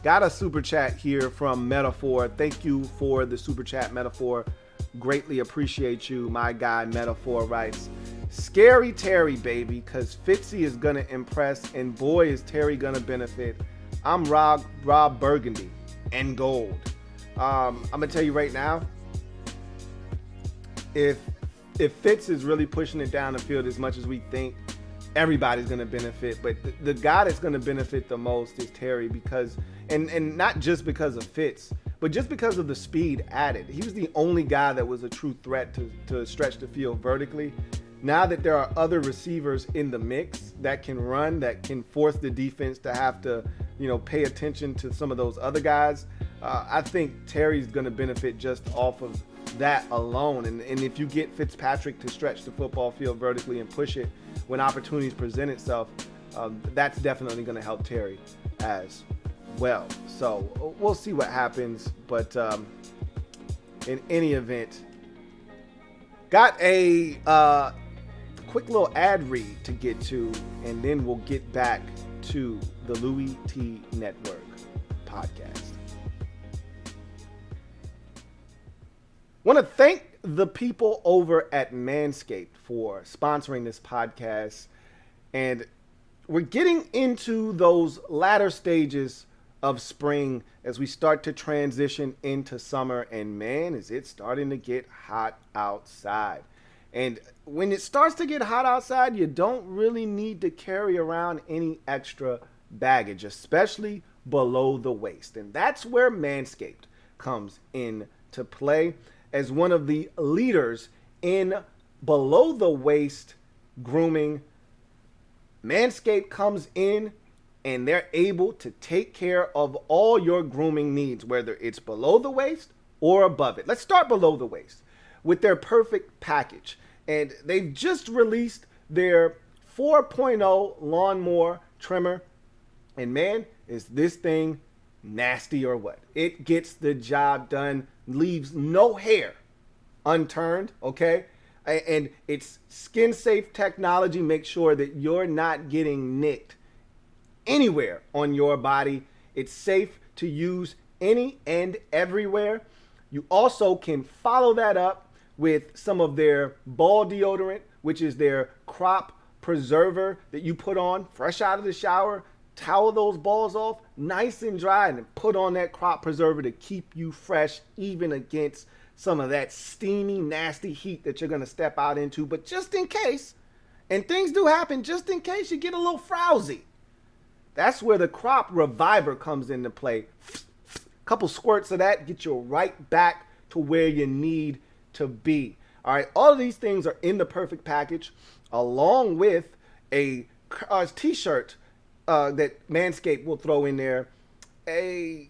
Got a super chat here from Metaphor. Thank you for the super chat, Metaphor. Greatly appreciate you. My guy Metaphor writes, scary Terry, baby, because Fitzy is gonna impress, and boy is Terry gonna benefit. I'm Rob Burgundy and gold. I'm gonna tell you right now, if Fitz is really pushing it down the field as much as we think, everybody's going to benefit. But the guy that's going to benefit the most is Terry, because, and not just because of Fitz, but just because of the speed added. He was the only guy that was a true threat to stretch the field vertically. Now that there are other receivers in the mix that can run, that can force the defense to have to, pay attention to some of those other guys, I think Terry's going to benefit just off of that alone. And if you get Fitzpatrick to stretch the football field vertically and push it when opportunities present itself, that's definitely going to help Terry as well. So we'll see what happens. But in any event, got a quick little ad read to get to, and then we'll get back to the Louie T Network podcast. Want to thank the people over at Manscaped for sponsoring this podcast. And we're getting into those latter stages of spring as we start to transition into summer. And man, is it starting to get hot outside. And when it starts to get hot outside, you don't really need to carry around any extra baggage, especially below the waist. And that's where Manscaped comes into play. As one of the leaders in below the waist grooming, Manscaped comes in and they're able to take care of all your grooming needs, whether it's below the waist or above it. Let's start below the waist with their perfect package. And they've just released their 4.0 lawnmower trimmer. And man, is this thing nasty or what? It gets the job done, leaves no hair unturned, okay? And it's skin safe technology. Make sure that you're not getting nicked anywhere on your body. It's safe to use any and everywhere. You also can follow that up with some of their ball deodorant, which is their crop preserver that you put on fresh out of the shower. Towel those balls off nice and dry, and then put on that crop preserver to keep you fresh, even against some of that steamy, nasty heat that you're going to step out into. But just in case, and things do happen, just in case you get a little frowsy, that's where the crop reviver comes into play. A couple squirts of that get you right back to where you need to be. All right, all of these things are in the perfect package, along with a t-shirt that Manscaped will throw in there, a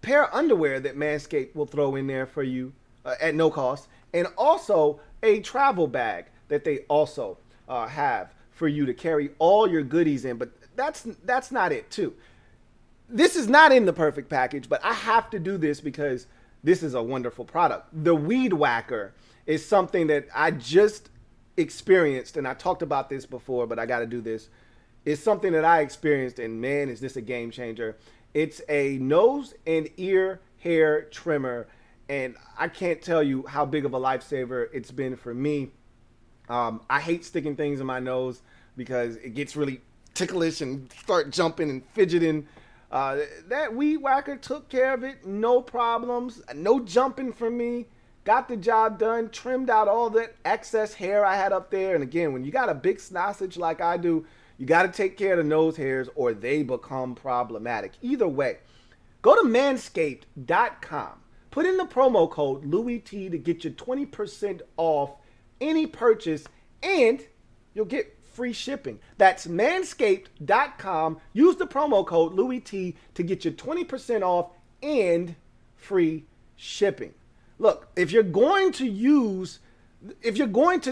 pair of underwear that Manscaped will throw in there for you at no cost, and also a travel bag that they also have for you to carry all your goodies in. But that's not it too. This is not in the perfect package, but I have to do this because this is a wonderful product. The Weed Whacker is something that I just experienced, and I talked about this before, but I got to do this. It's something that I experienced, and man, is this a game changer. It's a nose and ear hair trimmer, and I can't tell you how big of a lifesaver it's been for me. I hate sticking things in my nose because it gets really ticklish and start jumping and fidgeting. That Weed Whacker took care of it, no problems, no jumping for me. Got the job done, trimmed out all that excess hair I had up there. And again, when you got a big snossage like I do, you got to take care of the nose hairs or they become problematic. Either way, go to manscaped.com. Put in the promo code LouieT to get you 20% off any purchase, and you'll get free shipping. That's manscaped.com. Use the promo code LouieT to get you 20% off and free shipping. Look, if you're going to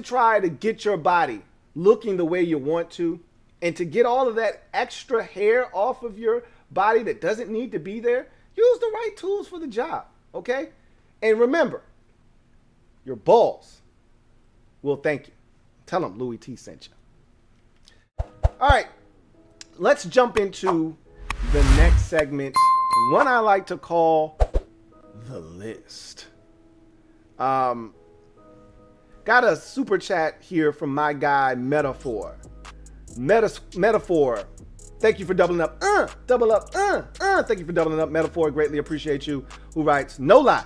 try to get your body looking the way you want to, and to get all of that extra hair off of your body that doesn't need to be there, use the right tools for the job, okay? And remember, your balls will thank you. Tell them Louie T sent you. All right, let's jump into the next segment, one I like to call the list. Got a super chat here from my guy Metaphor. Metaphor, thank you for doubling up. Double up. Thank you for doubling up, Metaphor. Greatly appreciate you. Who writes, no lie,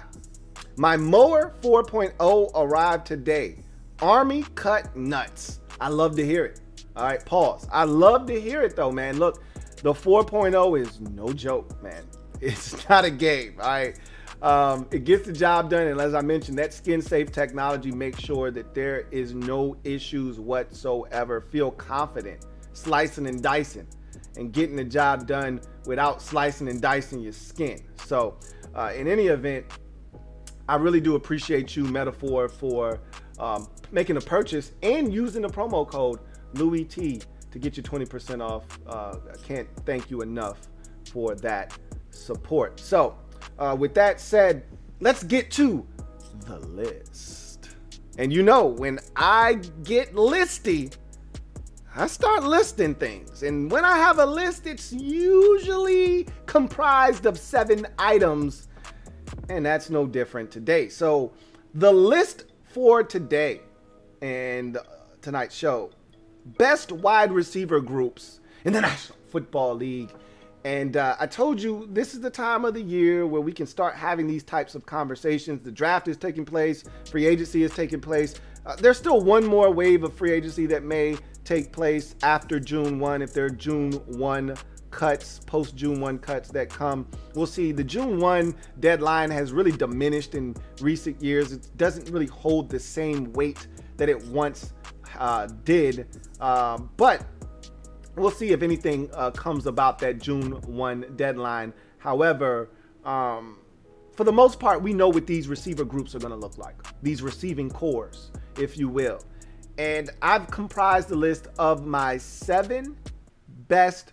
my mower 4.0 arrived today. Army cut nuts. I love to hear it. All right, pause. I love to hear it though, man. Look, the 4.0 is no joke, man. It's not a game. All right. It gets the job done, and as I mentioned, that skin-safe technology makes sure that there is no issues whatsoever. Feel confident slicing and dicing and getting the job done without slicing and dicing your skin. So, in any event, I really do appreciate you, Metaphor, for making a purchase and using the promo code LouieT to get you 20% off. I can't thank you enough for that support. So, with that said, let's get to the list. And you know, when I get listy, I start listing things. And when I have a list, it's usually comprised of 7 items. And that's no different today. So the list for today and tonight's show: best wide receiver groups in the National Football League. And I told you this is the time of the year where we can start having these types of conversations. The draft is taking place. Free agency is taking place. There's still one more wave of free agency that may take place after June 1. If there are June 1 cuts, post June 1 cuts that come, we'll see. The June 1 deadline has really diminished in recent years. It doesn't really hold the same weight that it once did. But we'll see if anything comes about that June 1 deadline. However, for the most part, we know what these receiver groups are going to look like. These receiving cores, if you will. And I've comprised the list of my 7 best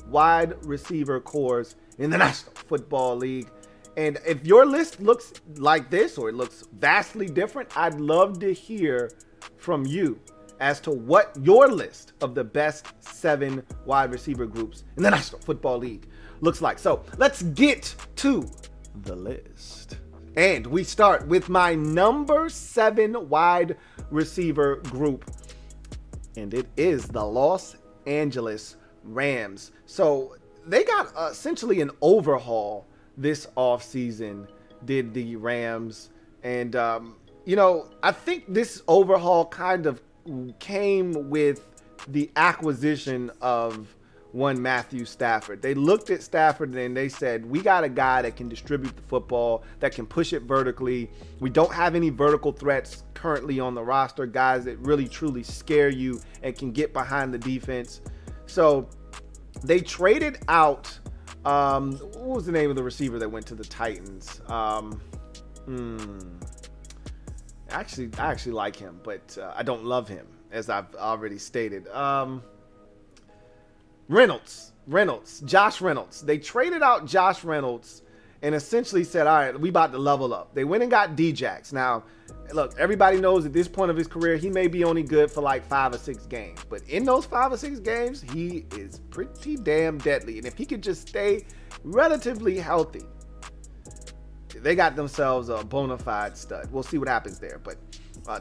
wide receiver cores in the National Football League. And if your list looks like this or it looks vastly different, I'd love to hear from you as to what your list of the best 7 wide receiver groups in the National Football League looks like. So let's get to the list. And we start with my number 7 wide receiver group. And it is the Los Angeles Rams. So they got essentially an overhaul this offseason, did the Rams. And, I think this overhaul kind of came with the acquisition of one Matthew Stafford. They looked at Stafford and they said, we got a guy that can distribute the football, that can push it vertically. We don't have any vertical threats currently on the roster, guys that really truly scare you and can get behind the defense. So they traded out, what was the name of the receiver that went to the Titans? I actually like him, but I don't love him, as I've already stated. Josh Reynolds. They traded out Josh Reynolds and essentially said, all right, we about to level up. They went and got D-Jax. Now, look, everybody knows at this point of his career, he may be only good for like 5 or 6 games. But in those 5 or 6 games, he is pretty damn deadly. And if he could just stay relatively healthy, they got themselves a bona fide stud. We'll see what happens there. But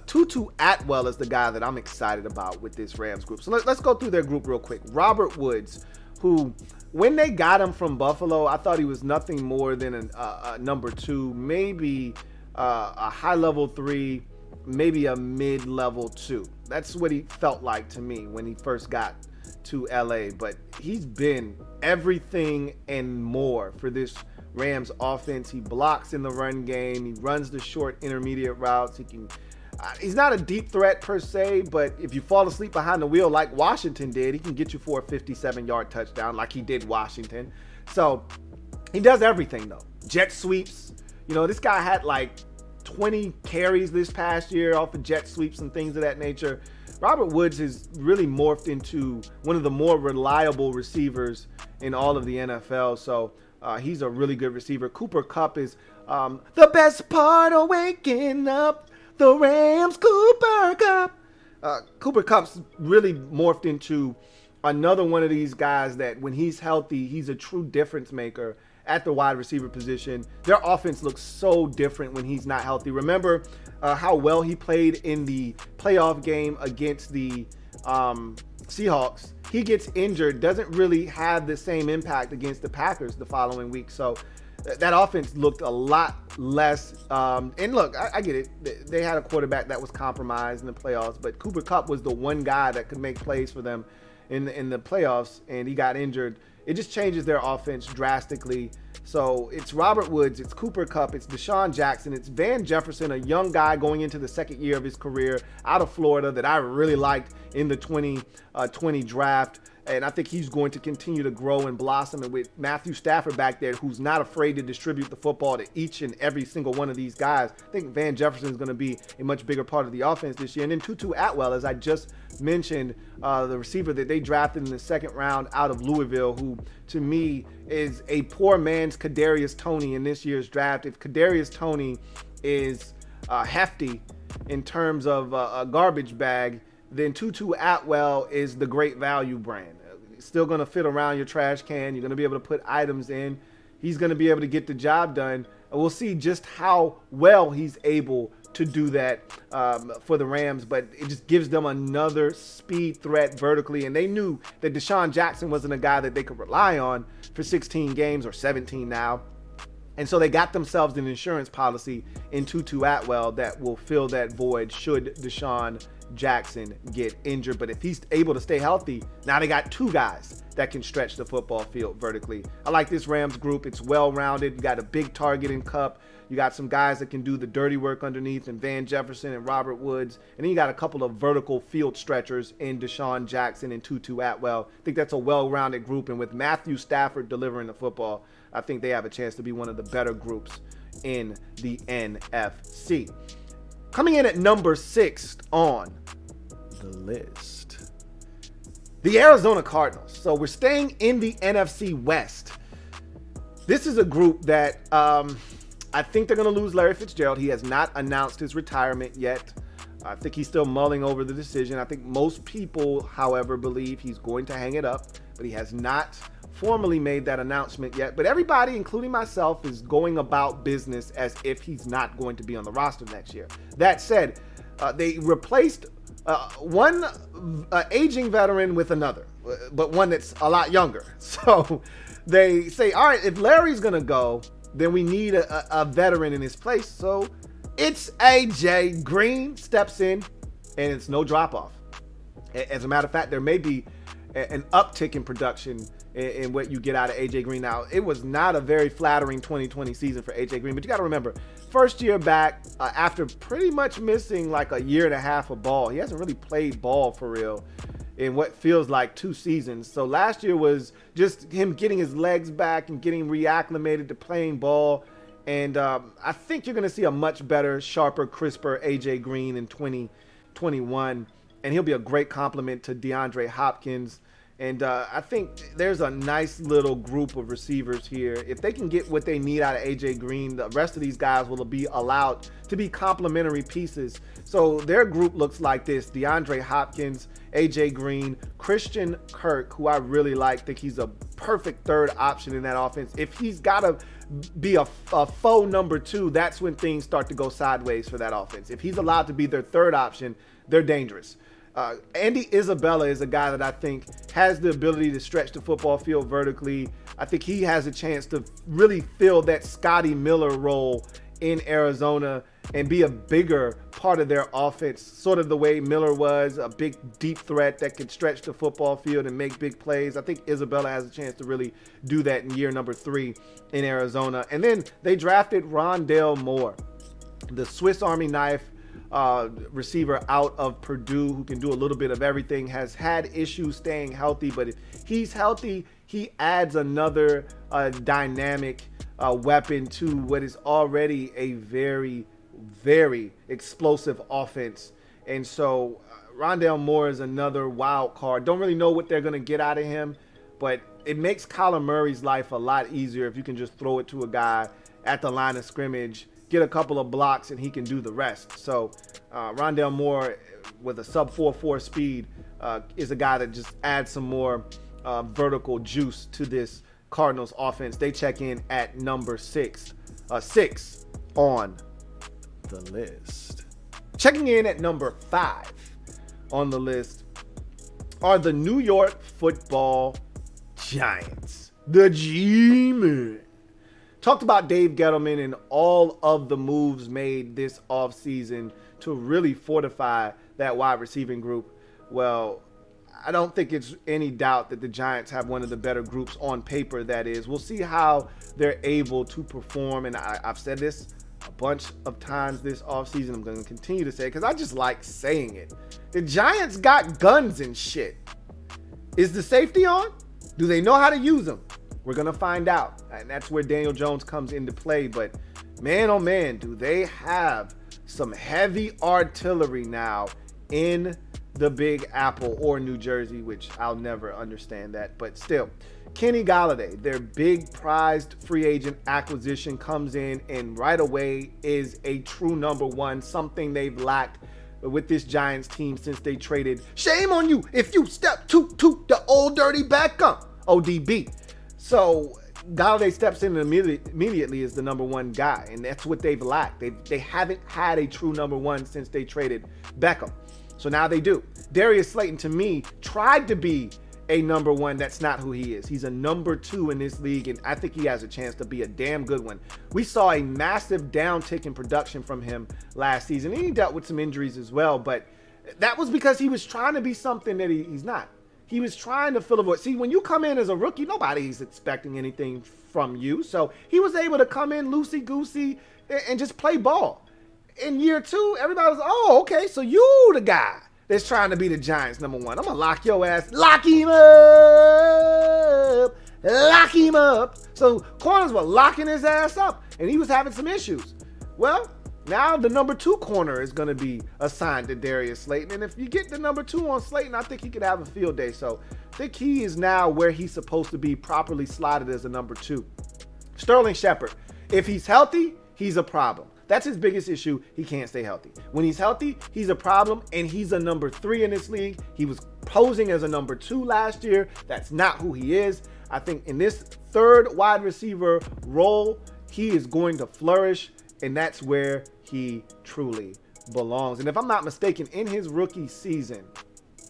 Tutu Atwell is the guy that I'm excited about with this Rams group. So let's go through their group real quick. Robert Woods, who, when they got him from Buffalo, I thought he was nothing more than a number 2, maybe a high-level 3, maybe a mid-level 2. That's what he felt like to me when he first got to L.A. But he's been everything and more for this Rams offense. He blocks in the run game. He runs the short intermediate routes. He's not a deep threat per se, but if you fall asleep behind the wheel like Washington did, he can get you for a 57-yard touchdown like he did Washington. So he does everything, though. Jet sweeps. You know, this guy had like 20 carries this past year off of jet sweeps and things of that nature. Robert Woods has really morphed into one of the more reliable receivers in all of the NFL. So he's a really good receiver. Cooper Kupp is the best part of waking up. The Rams, Cooper Kupp. Cooper Kupp's really morphed into another one of these guys that when he's healthy, he's a true difference maker at the wide receiver position. Their offense looks so different when he's not healthy. Remember how well he played in the playoff game against the Seahawks. He gets injured, doesn't really have the same impact against the Packers the following week. So that offense looked a lot less. And look, I get it. They had a quarterback that was compromised in the playoffs, but Cooper Kupp was the one guy that could make plays for them in the playoffs, and he got injured. It just changes their offense drastically. So it's Robert Woods, it's Cooper Kupp, it's Deshaun Jackson, it's Van Jefferson, a young guy going into the second year of his career out of Florida that I really liked in the 2020 draft. And I think he's going to continue to grow and blossom. And with Matthew Stafford back there, who's not afraid to distribute the football to each and every single one of these guys, I think Van Jefferson is going to be a much bigger part of the offense this year. And then Tutu Atwell, as I just mentioned, the receiver that they drafted in the second round out of Louisville, who to me is a poor man's Kadarius Toney in this year's draft. If Kadarius Toney is hefty in terms of a garbage bag, then Tutu Atwell is the great value brand. Still going to fit around your trash can. You're going to be able to put items in. He's going to be able to get the job done. And we'll see just how well he's able to do that for the Rams. But it just gives them another speed threat vertically. And they knew that Deshaun Jackson wasn't a guy that they could rely on for 16 games or 17 now. And so they got themselves an insurance policy in Tutu Atwell that will fill that void should Deshaun Jackson get injured. But if he's able to stay healthy, now they got 2 guys that can stretch the football field vertically. I like this Rams group. It's well-rounded. You got a big target in Kupp. You got some guys that can do the dirty work underneath in Van Jefferson and Robert Woods. And then you got a couple of vertical field stretchers in Deshaun Jackson and Tutu Atwell. I think that's a well-rounded group. And with Matthew Stafford delivering the football, I think they have a chance to be one of the better groups in the NFC. Coming in at number 6 on the list, the Arizona Cardinals. So we're staying in the NFC West. This is a group that I think they're going to lose Larry Fitzgerald. He has not announced his retirement yet. I think he's still mulling over the decision. I think most people, however, believe he's going to hang it up, but he has not formally made that announcement yet. But everybody, including myself, is going about business as if he's not going to be on the roster next year. That said, they replaced one aging veteran with another, but one that's a lot younger. So they say, all right, if Larry's going to go, then we need a veteran in his place. So it's AJ Green steps in, and it's no drop-off. As a matter of fact, there may be an uptick in production in what you get out of AJ Green. Now, it was not a very flattering 2020 season for AJ Green, but you got to remember, first year back after pretty much missing like a year and a half of ball. He hasn't really played ball for real in what feels like 2 seasons. So last year was just him getting his legs back and getting reacclimated to playing ball. And I think you're going to see a much better, sharper, crisper AJ Green in 2021. And he'll be a great compliment to DeAndre Hopkins. And I think there's a nice little group of receivers here. If they can get what they need out of AJ Green, the rest of these guys will be allowed to be complementary pieces. So their group looks like this: DeAndre Hopkins, AJ Green, Christian Kirk, who I really like. Think he's a perfect third option in that offense. If he's got to be a faux number 2, that's when things start to go sideways for that offense. If he's allowed to be their third option, they're dangerous. Andy Isabella is a guy that I think has the ability to stretch the football field vertically. I think he has a chance to really fill that Scotty Miller role in Arizona and be a bigger part of their offense, sort of the way Miller was, a big, deep threat that could stretch the football field and make big plays. I think Isabella has a chance to really do that in year number 3 in Arizona. And then they drafted Rondale Moore, the Swiss Army knife receiver out of Purdue, who can do a little bit of everything, has had issues staying healthy, but if he's healthy, he adds another dynamic weapon to what is already a very, very explosive offense. And so Rondale Moore is another wild card. Don't really know what they're going to get out of him, but it makes Kyler Murray's life a lot easier if you can just throw it to a guy at the line of scrimmage, get a couple of blocks, and he can do the rest. So Rondale Moore with a sub 4.4 speed is a guy that just adds some more vertical juice to this Cardinals offense. They check in at number 6 on the list. Checking in at number 5 on the list are the New York Football Giants, the G-Men. Talked about Dave Gettleman and all of the moves made this offseason to really fortify that wide receiving group. Well, I don't think it's any doubt that the Giants have one of the better groups on paper, that is. We'll see how they're able to perform, and I've said this a bunch of times this offseason. I'm going to continue to say it because I just like saying it. The Giants got guns and shit. Is the safety on? Do they know how to use them? We're going to find out, and that's where Daniel Jones comes into play. But man, oh man, do they have some heavy artillery now in the Big Apple or New Jersey, which I'll never understand that. But still, Kenny Golladay, their big prized free agent acquisition, comes in and right away is a true number 1, something they've lacked with this Giants team since they traded. Shame on you if you step to the old dirty Beckham, ODB. So Golladay steps in immediately as the number 1 guy, and that's what they've lacked. They haven't had a true number 1 since they traded Beckham. So now they do. Darius Slayton, to me, tried to be a number 1. That's not who he is. He's a number 2 in this league, and I think he has a chance to be a damn good one. We saw a massive downtick in production from him last season, and he dealt with some injuries as well, but that was because he was trying to be something that he's not. He was trying to fill a void. See, when you come in as a rookie, nobody's expecting anything from you. So he was able to come in loosey-goosey and just play ball. In year 2, everybody was, oh, okay, so you the guy that's trying to be the Giants number 1. I'm going to lock your ass. Lock him up. Lock him up. So corners were locking his ass up, and he was having some issues. Well, now the number 2 corner is going to be assigned to Darius Slayton. And if you get the number 2 on Slayton, I think he could have a field day. So I think he is now where he's supposed to be, properly slotted as a number 2. Sterling Shepard, if he's healthy, he's a problem. That's his biggest issue. He can't stay healthy. When he's healthy, he's a problem, and he's a number 3 in this league. He was posing as a number 2 last year. That's not who he is. I think in this third wide receiver role, he is going to flourish, and that's where he truly belongs. And if I'm not mistaken, in his rookie season,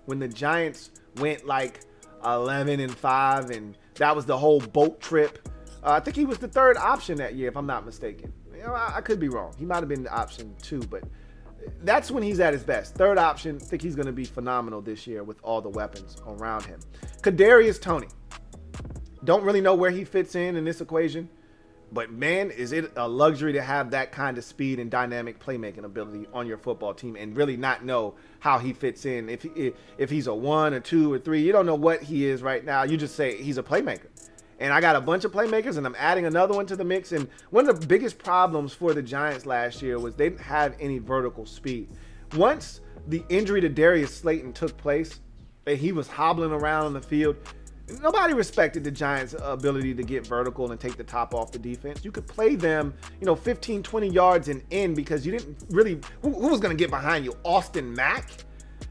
when the Giants went like 11-5, and that was the whole boat trip, I think he was the third option that year, if I'm not mistaken. You know, I could be wrong. He might have been the option 2, but That's when he's at his best. Third option, I think he's going to be phenomenal this year with all the weapons around him. Kadarius Toney. Don't really know where he fits in this equation. But, man, is it a luxury to have that kind of speed and dynamic playmaking ability on your football team and really not know how he fits in. If he's a 1 or 2 or 3, you don't know what he is right now. You just say he's a playmaker. And I got a bunch of playmakers, and I'm adding another one to the mix. And one of the biggest problems for the Giants last year was they didn't have any vertical speed. Once the injury to Darius Slayton took place and he was hobbling around on the field, nobody respected the Giants' ability to get vertical and take the top off the defense. You could play them, 15, 20 yards and in because you didn't really – who was going to get behind you? Austin Mack?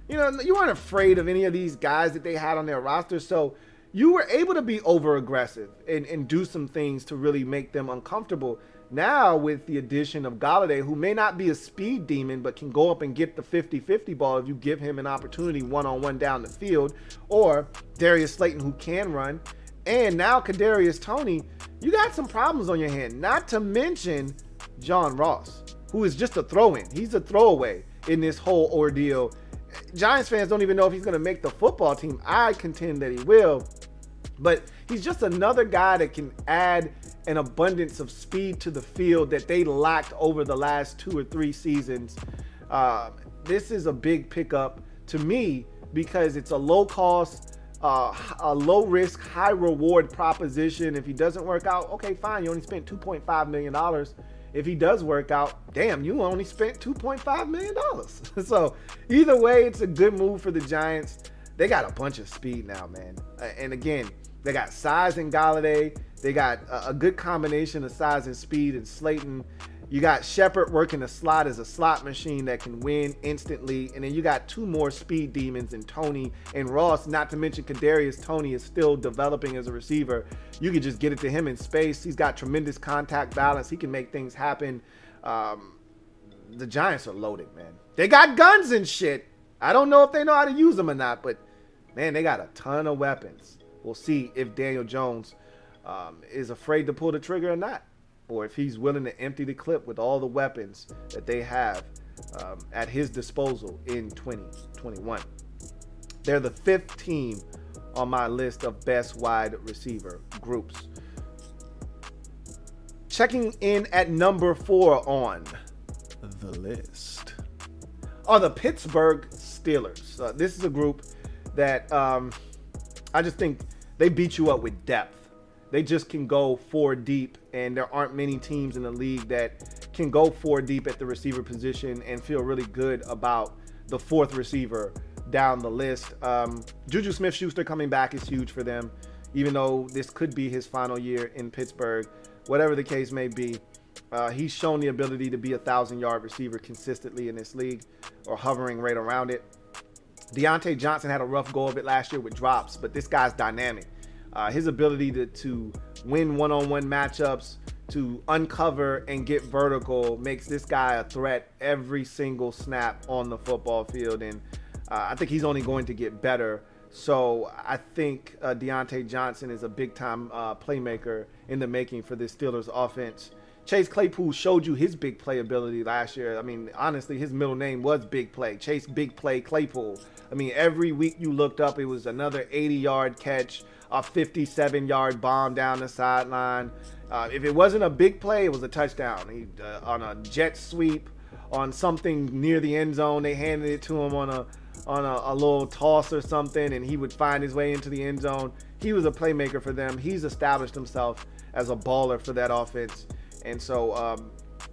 You weren't afraid of any of these guys that they had on their roster. So you were able to be over-aggressive and do some things to really make them uncomfortable. Now with the addition of GAMEDAY, who may not be a speed demon but can go up and get the 50-50 ball if you give him an opportunity one-on-one down the field, or Darius Slayton, who can run, and now Kadarius Toney, you got some problems on your hand. Not to mention John Ross, who is just a throw-in. He's a throwaway in this whole ordeal. Giants fans don't even know if he's going to make the football team. I contend that he will. But he's just another guy that can add an abundance of speed to the field that they lacked over the last 2 or 3 seasons. This is a big pickup to me because it's a low cost, a low risk, high reward proposition. If he doesn't work out, okay, fine. You only spent $2.5 million. If he does work out, damn, you only spent $2.5 million. So either way, it's a good move for the Giants. They got a bunch of speed now, man. And again, they got size in GAMEDAY. They got a good combination of size and speed in Slayton. You got Shepard working the slot as a slot machine that can win instantly. And then you got 2 more speed demons in Toney and Ross, not to mention Kadarius Toney is still developing as a receiver. You could just get it to him in space. He's got tremendous contact balance. He can make things happen. The Giants are loaded, man. They got guns and shit. I don't know if they know how to use them or not, but, man, they got a ton of weapons. We'll see if Daniel Jones is afraid to pull the trigger or not, or if he's willing to empty the clip with all the weapons that they have at his disposal in 2021. They're the 5th team on my list of best wide receiver groups. Checking in at number 4 on the list are the Pittsburgh Steelers. This is a group that I just think they beat you up with depth. They just can go 4 deep, and there aren't many teams in the league that can go 4 deep at the receiver position and feel really good about the 4th receiver down the list. Juju Smith-Schuster coming back is huge for them, even though this could be his final year in Pittsburgh. Whatever the case may be, he's shown the ability to be a 1,000-yard receiver consistently in this league, or hovering right around it. Deontay Johnson had a rough go of it last year with drops, but this guy's dynamic. His ability to win one-on-one matchups, to uncover and get vertical makes this guy a threat every single snap on the football field. And I think he's only going to get better. So I think Deontay Johnson is a big-time playmaker in the making for this Steelers offense. Chase Claypool showed you his big play ability last year. I mean, honestly, his middle name was Big Play. Chase Big Play Claypool. I mean, every week you looked up, it was another 80-yard catch, a 57-yard bomb down the sideline. If it wasn't a big play, it was a touchdown. On a jet sweep, on something near the end zone, they handed it to him on a little toss or something, and he would find his way into the end zone. He was a playmaker for them. He's established himself as a baller for that offense. And so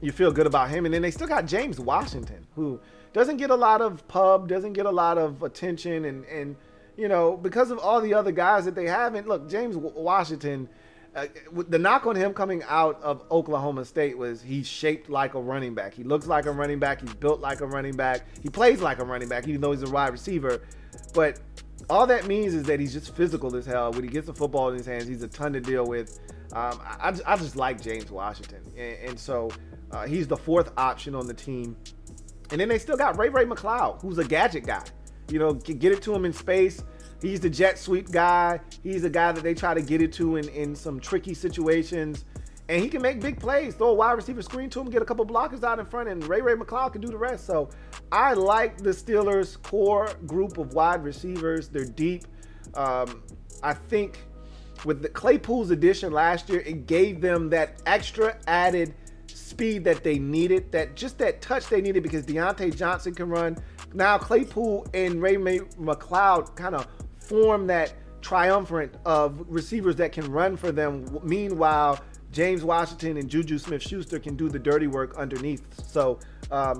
you feel good about him. And then they still got James Washington, who doesn't get a lot of pub, doesn't get a lot of attention. And because of all the other guys that they have. And look, James Washington, the knock on him coming out of Oklahoma State was he's shaped like a running back. He looks like a running back. He's built like a running back. He plays like a running back, even though he's a wide receiver. But all that means is that he's just physical as hell. When he gets the football in his hands, he's a ton to deal with. I just like James Washington. And so he's the 4th option on the team. And then they still got Ray McCloud, who's a gadget guy. Get it to him in space. He's the jet sweep guy. He's the guy that they try to get it to in some tricky situations. And he can make big plays, throw a wide receiver screen to him, get a couple blockers out in front, and Ray McCloud can do the rest. So I like the Steelers' core group of wide receivers. They're deep. I think with the Claypool's addition last year, it gave them that extra added speed that they needed, that touch they needed, because Deontay Johnson can run. Now Claypool and Ray McCloud kind of form that triumvirate of receivers that can run for them. Meanwhile, James Washington and Juju Smith-Schuster can do the dirty work underneath. So I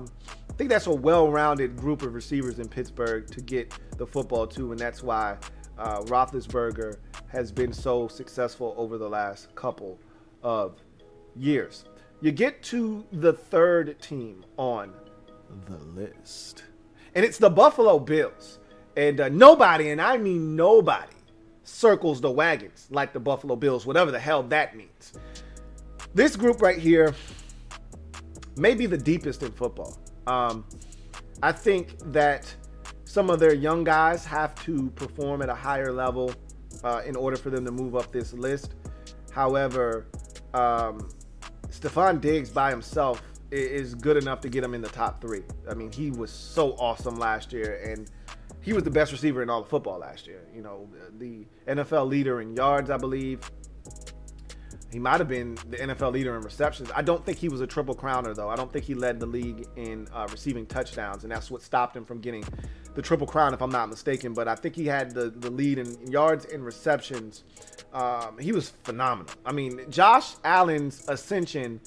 think that's a well-rounded group of receivers in Pittsburgh to get the football to, and that's why Roethlisberger has been so successful over the last couple of years. You get to the third team on the list, and it's the Buffalo Bills. And nobody, and I mean nobody, circles the wagons like the Buffalo Bills, whatever the hell that means. This group right here may be the deepest in football. I think that some of their young guys have to perform at a higher level in order for them to move up this list. However, Stephon Diggs by himself is good enough to get him in the top three. I mean, he was so awesome last year, and he was the best receiver in all of football last year. You know, the NFL leader in yards, I believe. He might have been the NFL leader in receptions. I don't think he was a triple crowner, though. I don't think he led the league in receiving touchdowns, and that's what stopped him from getting the triple crown, if I'm not mistaken. But I think he had the lead in yards and receptions. He was phenomenal. I mean, Josh Allen's ascension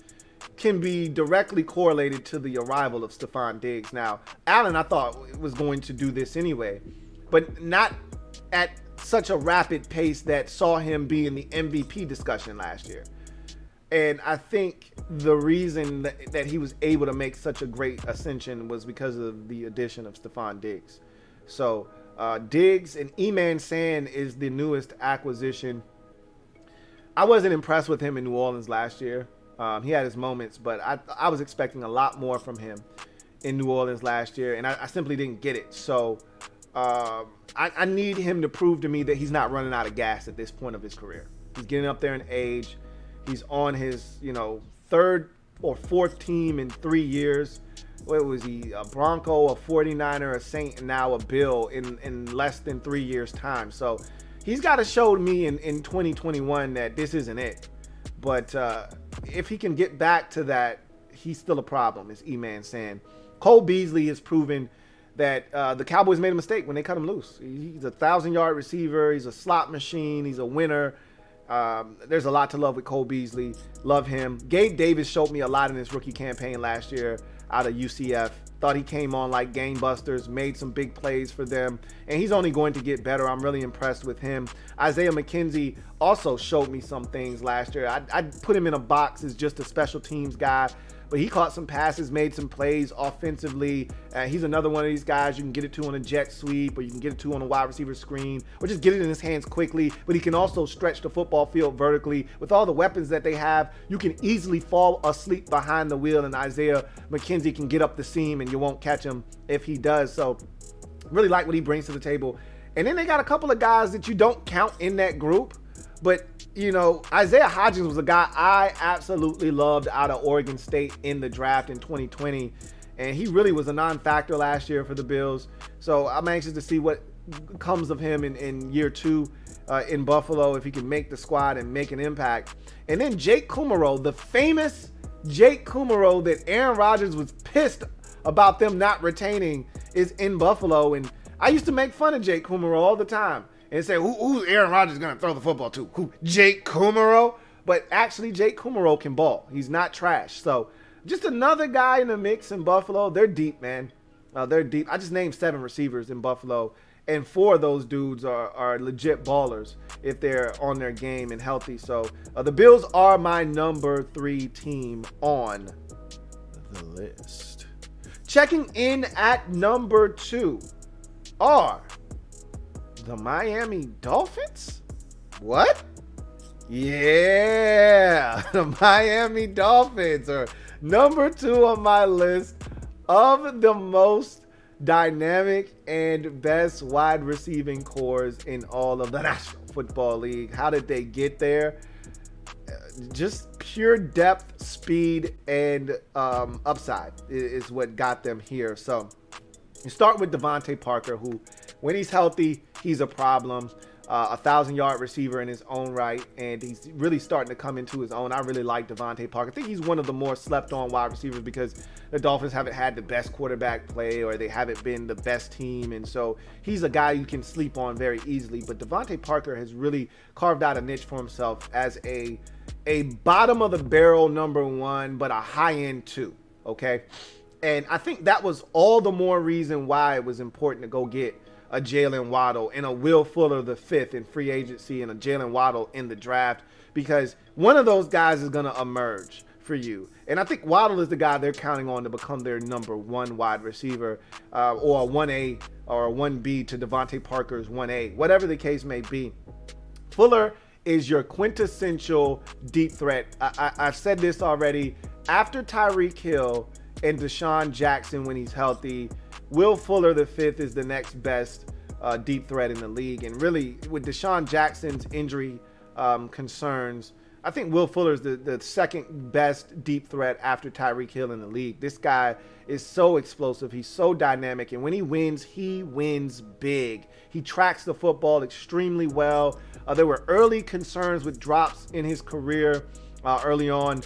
can be directly correlated to the arrival of Stephon Diggs. Now, Allen, I thought, was going to do this anyway, but not at such a rapid pace that saw him be in the MVP discussion last year. And I think the reason that he was able to make such a great ascension was because of the addition of Stephon Diggs. So Diggs, and E-Man Sand is the newest acquisition. I wasn't impressed with him in New Orleans last year. He had his moments, but I was expecting a lot more from him in New Orleans last year, and I simply didn't get it. So I need him to prove to me that he's not running out of gas at this point of his career. He's getting up there in age. He's on his, third or fourth team in 3 years. What was he? A Bronco, a 49er, a Saint, and now a Bill in less than 3 years' time. So he's got to show me in 2021 that this isn't it. But if he can get back to that, he's still a problem, is E-Man saying. Cole Beasley has proven that the Cowboys made a mistake when they cut him loose. He's a 1,000-yard receiver. He's a slot machine. He's a winner. There's a lot to love with Cole Beasley. Love him. Gabe Davis showed me a lot in his rookie campaign last year out of UCF. Thought he came on like gangbusters, made some big plays for them, and he's only going to get better. I'm really impressed with him. Isaiah McKenzie also showed me some things last year. I'd put him in a box as just a special teams guy, but he caught some passes, made some plays offensively. He's another one of these guys you can get it to on a jet sweep, or you can get it to on a wide receiver screen, or just get it in his hands quickly. But he can also stretch the football field vertically. With all the weapons that they have, you can easily fall asleep behind the wheel, and Isaiah McKenzie can get up the seam, and you won't catch him if he does. So really like what he brings to the table. And then they got a couple of guys that you don't count in that group. But, Isaiah Hodgins was a guy I absolutely loved out of Oregon State in the draft in 2020. And he really was a non-factor last year for the Bills. So I'm anxious to see what comes of him in year two in Buffalo, if he can make the squad and make an impact. And then Jake Kumerow, the famous Jake Kumerow that Aaron Rodgers was pissed about them not retaining, is in Buffalo. And I used to make fun of Jake Kumerow all the time and say, who's Aaron Rodgers going to throw the football to? Who? Jake Kumerow? But actually, Jake Kumerow can ball. He's not trash. So just another guy in the mix in Buffalo. They're deep, man. They're deep. I just named 7 receivers in Buffalo, and 4 of those dudes are legit ballers if they're on their game and healthy. So the Bills are my number 3 team on the list. Checking in at number 2 are the Miami Dolphins? What? Yeah, the Miami Dolphins are number 2 on my list of the most dynamic and best wide receiving cores in all of the National Football League. How did they get there? just pure depth, speed, and upside is what got them here. So you start with Devontae Parker, who, when he's healthy, he's a problem. 1,000-yard receiver in his own right, and he's really starting to come into his own. I really like Devontae Parker. I think he's one of the more slept-on wide receivers because the Dolphins haven't had the best quarterback play, or they haven't been the best team, and so he's a guy you can sleep on very easily. But Devontae Parker has really carved out a niche for himself as a bottom-of-the-barrel number one, but a high-end two, okay? And I think that was all the more reason why it was important to go get a Jalen Waddle and a Will Fuller the fifth in free agency and a Jalen Waddle in the draft, because one of those guys is going to emerge for you. And I think Waddle is the guy they're counting on to become their number one wide receiver, or a 1A or a 1B to Devontae Parker's 1A, whatever the case may be. Fuller is your quintessential deep threat. I've said this already. After Tyreek Hill and Deshaun Jackson when he's healthy, Will Fuller the fifth is the next best deep threat in the league. And really, with Deshaun Jackson's injury concerns, I think Will Fuller is the second best deep threat after Tyreek Hill in the league. This guy is so explosive. He's so dynamic. And when he wins big. He tracks the football extremely well. There were early concerns with drops in his career early on.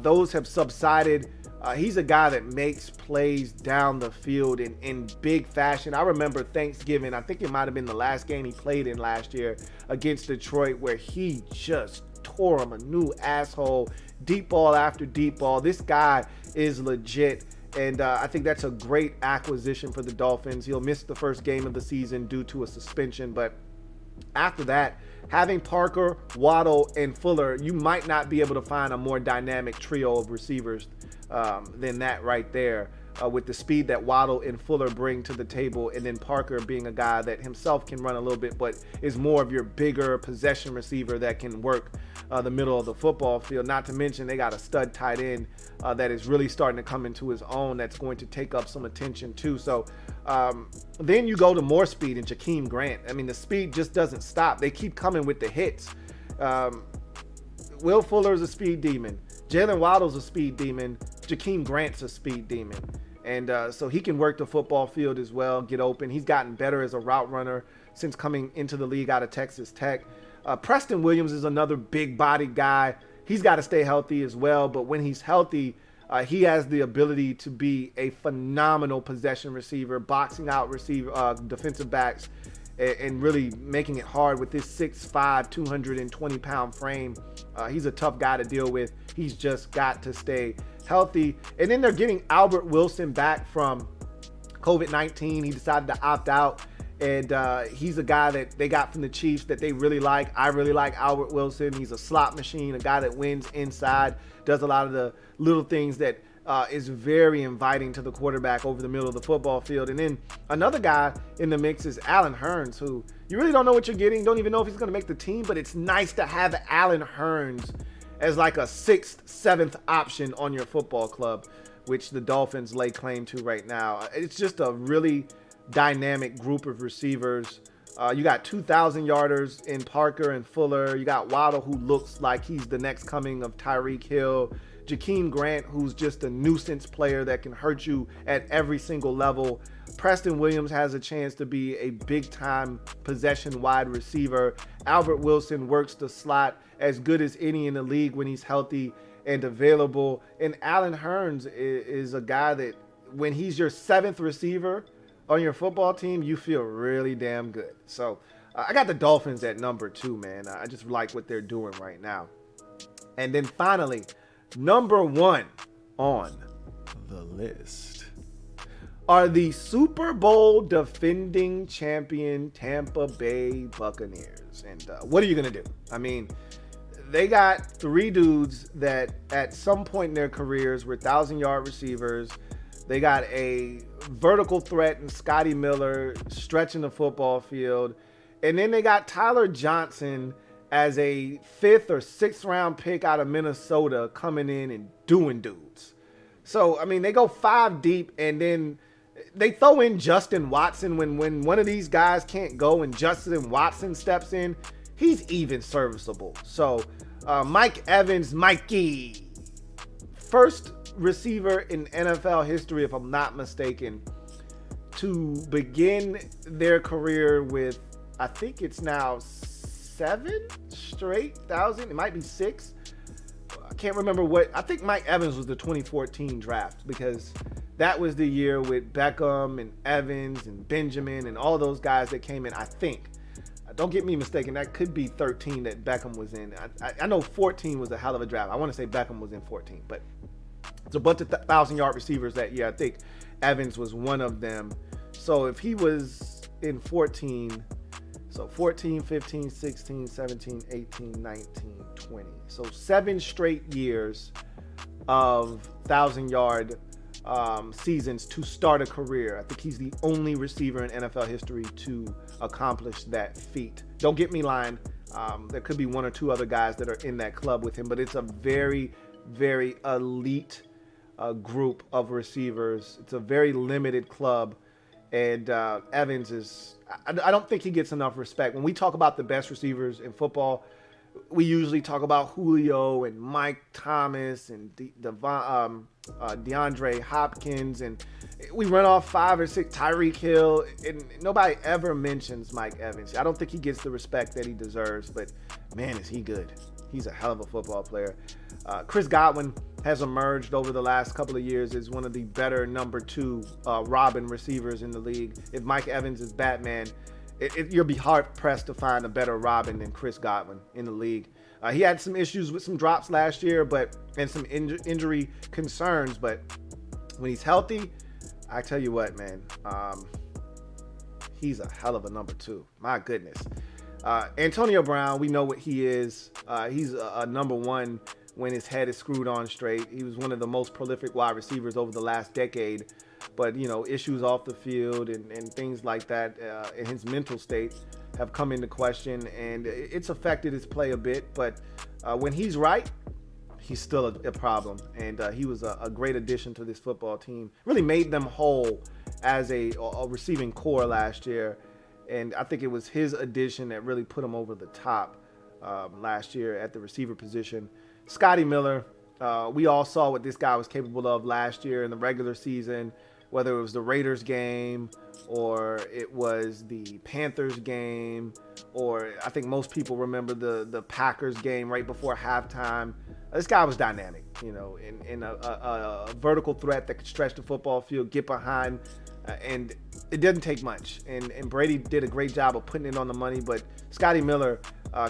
Those have subsided. He's a guy that makes plays down the field in big fashion. I remember Thanksgiving, I think it might have been the last game he played in last year against Detroit, where he just tore him a new asshole, deep ball after deep ball. This guy is legit, and I think that's a great acquisition for the Dolphins. He'll miss the first game of the season due to a suspension, but after that, having Parker, Waddle, and Fuller, you might not be able to find a more dynamic trio of receivers than that right there, with the speed that Waddle and Fuller bring to the table, and then Parker being a guy that himself can run a little bit, but is more of your bigger possession receiver that can work the middle of the football field. Not to mention they got a stud tight end that is really starting to come into his own, that's going to take up some attention too. So then you go to more speed in Jakeem Grant. I mean, the speed just doesn't stop. They keep coming with the hits. Will Fuller's a speed demon. Jalen Waddle's a speed demon. Jakeem Grant's a speed demon. And so he can work the football field as well, get open. He's gotten better as a route runner since coming into the league out of Texas Tech. Preston Williams is another big-bodied guy. He's got to stay healthy as well. But when he's healthy, he has the ability to be a phenomenal possession receiver, boxing out defensive backs, and really making it hard with this 6'5", 220-pound frame. He's a tough guy to deal with. He's just got to stay healthy. And then they're getting Albert Wilson back from COVID-19. He decided to opt out. And he's a guy that they got from the Chiefs that they really like. I really like Albert Wilson. He's a slot machine, a guy that wins inside, does a lot of the little things that is very inviting to the quarterback over the middle of the football field. And then another guy in the mix is Allen Hurns, who you really don't know what you're getting. Don't even know if he's going to make the team, but it's nice to have Allen Hurns as like a 6th, 7th option on your football club, which the Dolphins lay claim to right now. It's just a really dynamic group of receivers. You got 2,000-yarders in Parker and Fuller. You got Waddle, who looks like he's the next coming of Tyreek Hill. Jakeem Grant, who's just a nuisance player that can hurt you at every single level. Preston Williams has a chance to be a big-time possession wide receiver. Albert Wilson works the slot as good as any in the league when he's healthy and available. And Allen Hurns is a guy that when he's your 7th receiver on your football team, you feel really damn good. So I got the Dolphins at number 2, man. I just like what they're doing right now. And then finally, number 1 on the list are the Super Bowl defending champion Tampa Bay Buccaneers. And what are you going to do? I mean, they got 3 dudes that at some point in their careers were 1,000-yard receivers. They got a vertical threat in Scotty Miller stretching the football field. And then they got Tyler Johnson as a 5th or 6th round pick out of Minnesota coming in and doing dudes. So, I mean, they go 5 deep, and then they throw in Justin Watson when one of these guys can't go and Justin Watson steps in. He's even serviceable. So Mike Evans, Mikey. First receiver in NFL history, if I'm not mistaken, to begin their career with, I think it's now 7 straight thousand. It might be 6. I can't remember what. I think Mike Evans was the 2014 draft, because that was the year with Beckham and Evans and Benjamin and all those guys that came in, I think. Don't get me mistaken, that could be 13 that Beckham was in. I know 14 was a hell of a draft. I want to say Beckham was in 14, but it's a bunch of 1,000-yard receivers that year. I think Evans was one of them. So if he was in 14, so 14, 15, 16, 17, 18, 19, 20. So 7 straight years of 1,000-yard seasons to start a career. I think he's the only receiver in NFL history to accomplish that feat. Don't get me lying. There could be 1 or 2 other guys that are in that club with him, but it's a very, very elite group of receivers. It's a very limited club, and Evans is, I don't think he gets enough respect. When we talk about the best receivers in football, we usually talk about Julio and Mike Thomas and DeAndre Hopkins, and we run off 5 or 6, Tyreek Hill, and nobody ever mentions Mike Evans. I don't think he gets the respect that he deserves, but man, is he good. He's a hell of a football player. Chris Godwin has emerged over the last couple of years as one of the better number 2 Robin receivers in the league. If Mike Evans is Batman, you'll be hard-pressed to find a better Robin than Chris Godwin in the league. He had some issues with some drops last year, and some injury concerns, but when he's healthy, I tell you what, man, he's a hell of a number 2. My goodness. Antonio Brown, we know what he is. He's a number 1 when his head is screwed on straight. He was one of the most prolific wide receivers over the last decade. But, issues off the field and things like that in his mental state have come into question, and it's affected his play a bit. But when he's right, he's still a problem. And he was a great addition to this football team. Really made them whole as a receiving core last year. And I think it was his addition that really put him over the top last year at the receiver position. Scotty Miller, we all saw what this guy was capable of last year in the regular season, whether it was the Raiders game or it was the Panthers game, or I think most people remember the Packers game right before halftime. This guy was dynamic, in a vertical threat that could stretch the football field, get behind, and it doesn't take much. And Brady did a great job of putting it on the money, but Scotty Miller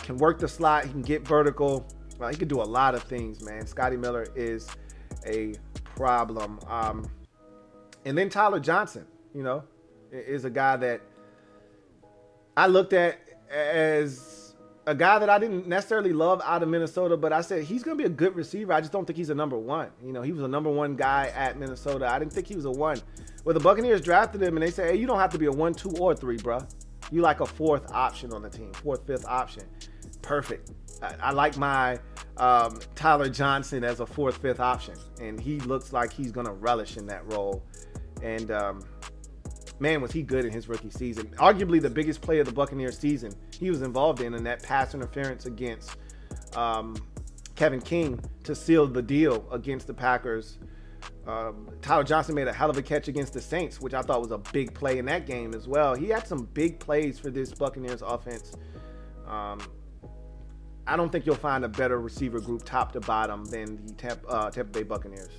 can work the slot. He can get vertical. He can do a lot of things, man. Scotty Miller is a problem. And then Tyler Johnson, is a guy that I looked at as a guy that I didn't necessarily love out of Minnesota, but I said he's going to be a good receiver. I just don't think he's a number 1. He was a number 1 guy at Minnesota. I didn't think he was a 1. Well, the Buccaneers drafted him, and they said, hey, you don't have to be a 1, 2, or 3, bro. You like a 4th option on the team, 4th, 5th option. Perfect. I like my Tyler Johnson as a 4th, 5th option, and he looks like he's going to relish in that role. And man, was he good in his rookie season. Arguably the biggest play of the Buccaneers season he was involved in that pass interference against Kevin King to seal the deal against the Packers. Tyler Johnson made a hell of a catch against the Saints, which I thought was a big play in that game as well. He had some big plays for this Buccaneers offense. I don't think you'll find a better receiver group top to bottom than the Tampa Bay Buccaneers.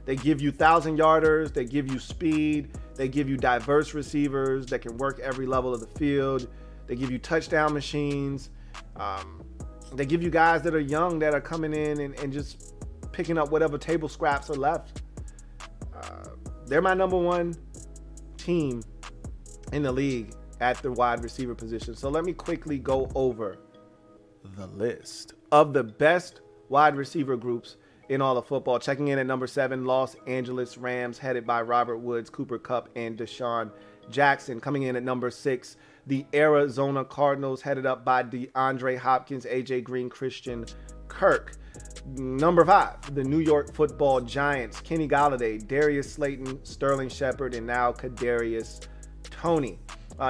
They give you 1,000-yarders. They give you speed. They give you diverse receivers that can work every level of the field. They give you touchdown machines. They give you guys that are young that are coming in and just picking up whatever table scraps are left. They're my number 1 team in the league at the wide receiver position. So let me quickly go over the list of the best wide receiver groups in all of football. Checking in at number 7, Los Angeles Rams, headed by Robert Woods, Cooper Kupp, and Deshaun Jackson. Coming in at number 6, the Arizona Cardinals, headed up by DeAndre Hopkins, AJ Green, Christian Kirk. Number 5, the New York Football Giants, Kenny Golladay, Darius Slayton, Sterling Shepard, and now Kadarius Toney.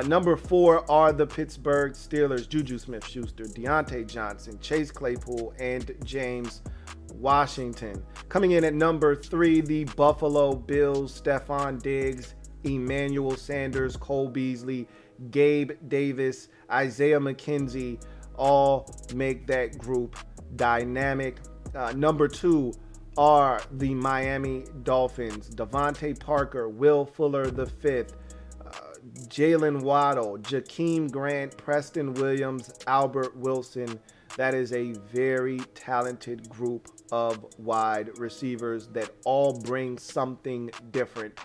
Number 4 are the Pittsburgh Steelers, Juju Smith-Schuster, Deontay Johnson, Chase Claypool, and James Washington. Coming in at number 3, the Buffalo Bills, Stephon Diggs, Emmanuel Sanders, Cole Beasley, Gabe Davis, Isaiah McKenzie, all make that group dynamic. Number 2 are the Miami Dolphins, Devontae Parker, Will Fuller V, Jalen Waddle, Jakeem Grant, Preston Williams, Albert Wilson. That is a very talented group of wide receivers that all bring something different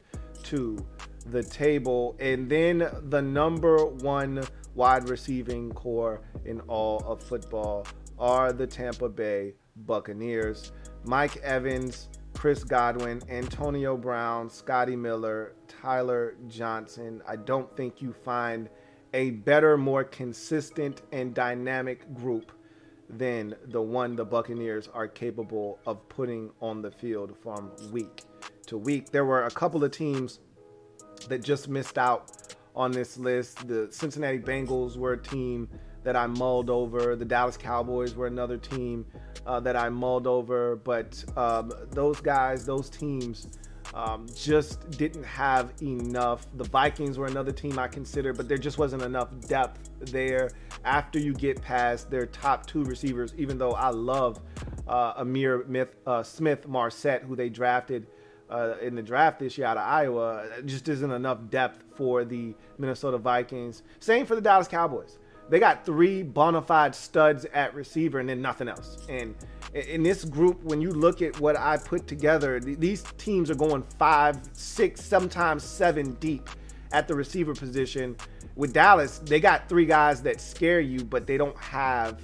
to the table. And then the number 1 wide receiving core in all of football are the Tampa Bay Buccaneers. Mike Evans, Chris Godwin, Antonio Brown, Scotty Miller, Tyler Johnson. I don't think you find a better, more consistent and dynamic group than the one the Buccaneers are capable of putting on the field from week to week. There were a couple of teams that just missed out on this list. The Cincinnati Bengals were a team that I mulled over. The Dallas Cowboys were another team that I mulled over. But those guys, those teams just didn't have enough. The Vikings were another team I considered, but there just wasn't enough depth there after you get past their top 2 receivers, even though I love Amir Smith-Marset, who they drafted in the draft this year out of Iowa. It just isn't enough depth for the Minnesota Vikings. Same for the Dallas Cowboys. They got 3 bona fide studs at receiver and then nothing else. And in this group, when you look at what I put together, these teams are going 5, 6, sometimes 7 deep at the receiver position. With Dallas, they got 3 guys that scare you, but they don't have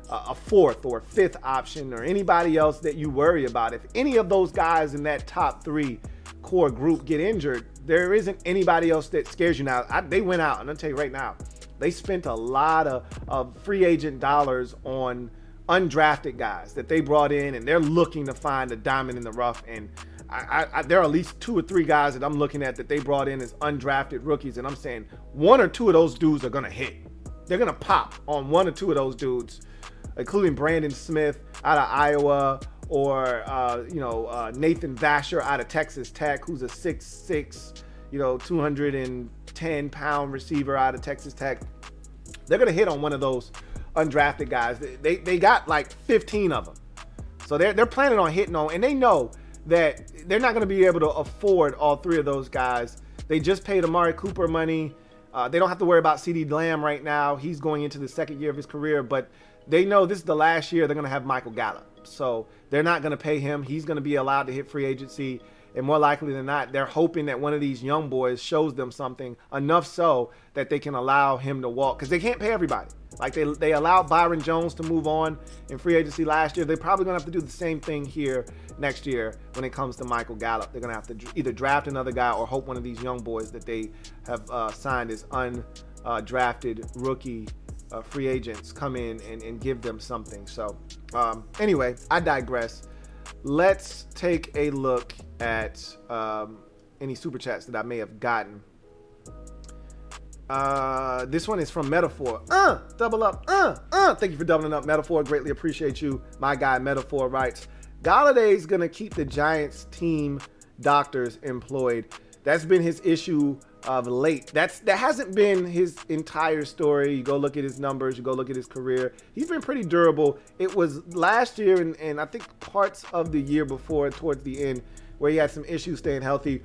a 4th or 5th option or anybody else that you worry about. If any of those guys in that top 3 core group get injured, there isn't anybody else that scares you now. They went out, and I'll tell you right now, they spent a lot of free agent dollars on undrafted guys that they brought in, and they're looking to find a diamond in the rough. And there are at least 2 or 3 guys that I'm looking at that they brought in as undrafted rookies, and I'm saying 1 or 2 of those dudes are going to hit. They're going to pop on 1 or 2 of those dudes, including Brandon Smith out of Iowa, or Nathan Vasher out of Texas Tech, who's a 6'6", 210-pound receiver out of Texas Tech. They're going to hit on one of those undrafted guys. They got like 15 of them. So they're planning on hitting on, and they know that they're not going to be able to afford all 3 of those guys. They just paid Amari Cooper money. They don't have to worry about CeeDee Lamb right now. He's going into the 2nd year of his career, but they know this is the last year they're going to have Michael Gallup. So they're not going to pay him. He's going to be allowed to hit free agency. And more likely than not, they're hoping that one of these young boys shows them something enough so that they can allow him to walk. Because they can't pay everybody. Like they allowed Byron Jones to move on in free agency last year. They're probably going to have to do the same thing here next year when it comes to Michael Gallup. They're going to have to either draft another guy or hope one of these young boys that they have signed as undrafted rookie free agents come in and give them something. So anyway, I digress. Let's take a look at any super chats that I may have gotten. This one is from Metaphor. Double up. Thank you for doubling up, Metaphor. Greatly appreciate you. My guy Metaphor writes, Galladay's gonna keep the Giants team doctors employed. That's been his issue of late. That hasn't been his entire story. You go look at his numbers, you go look at his career. He's been pretty durable. It was last year and I think parts of the year before towards the end where he had some issues staying healthy.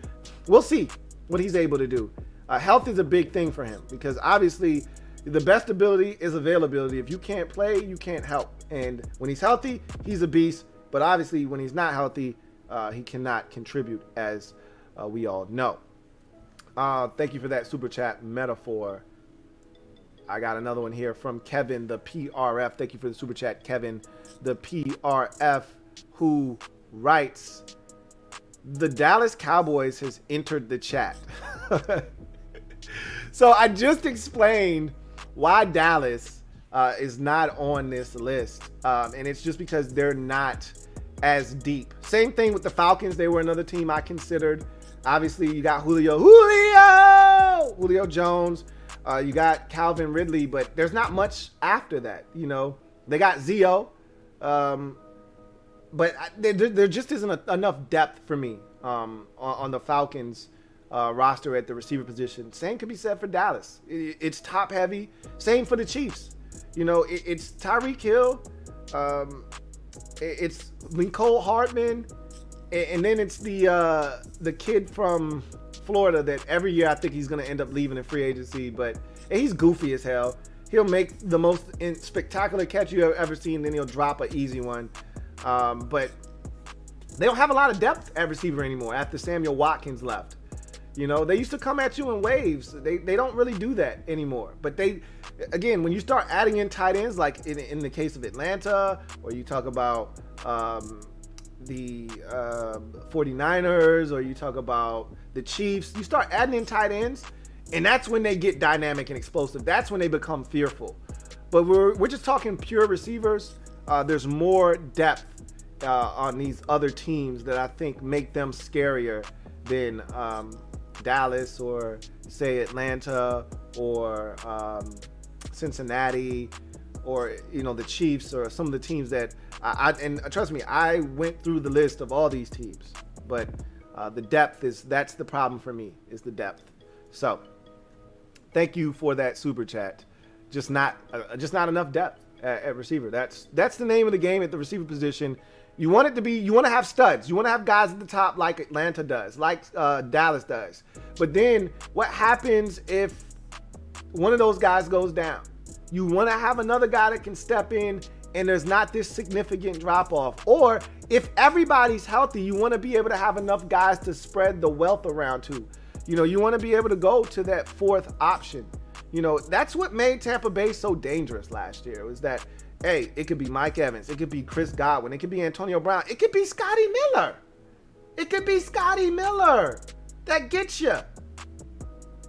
We'll see what he's able to do. Health is a big thing for him because obviously the best ability is availability. If you can't play, you can't help. And when he's healthy, he's a beast. But obviously when he's not healthy, he cannot contribute, as we all know. Thank you for that super chat, Metaphor. I got another one here from Kevin, the PRF. Thank you for the super chat, Kevin, the PRF, who writes, the Dallas Cowboys has entered the chat. So I just explained why Dallas is not on this list. And it's just because they're not as deep. Same thing with the Falcons. They were another team I considered. Obviously, you got Julio Jones. You got Calvin Ridley, but there's not much after that. They got Zio, but there just isn't enough depth for me on the Falcons roster at the receiver position. Same could be said for Dallas. It's top heavy. Same for the Chiefs. It's Tyreek Hill. It's Nicole Hardman, and then it's the kid from Florida that every year I think he's going to end up leaving in free agency, but he's goofy as hell. He'll make the most spectacular catch you have ever seen, then he'll drop an easy one. But they don't have a lot of depth at receiver anymore after Samuel Watkins left. They used to come at you in waves. They don't really do that anymore. But again, when you start adding in tight ends, like in the case of Atlanta, or you talk about the 49ers, or you talk about the Chiefs, you start adding in tight ends, and that's when they get dynamic and explosive. That's when they become fearful. But we're just talking pure receivers. There's more depth on these other teams that I think make them scarier than Dallas, or say Atlanta, or Cincinnati, or the Chiefs, or some of the teams that and trust me, I went through the list of all these teams, but the depth that's the problem for me, is the depth. So thank you for that super chat. Just not enough depth at receiver. That's the name of the game at the receiver position. You want to have studs. You want to have guys at the top like Atlanta does, like Dallas does. But then what happens if one of those guys goes down? You want to have another guy that can step in and there's not this significant drop off. Or if everybody's healthy, you want to be able to have enough guys to spread the wealth around to. You want to be able to go to that fourth option. That's what made Tampa Bay so dangerous last year, was that, hey, it could be Mike Evans, it could be Chris Godwin, it could be Antonio Brown, it could be Scotty Miller. It could be Scotty Miller that gets you.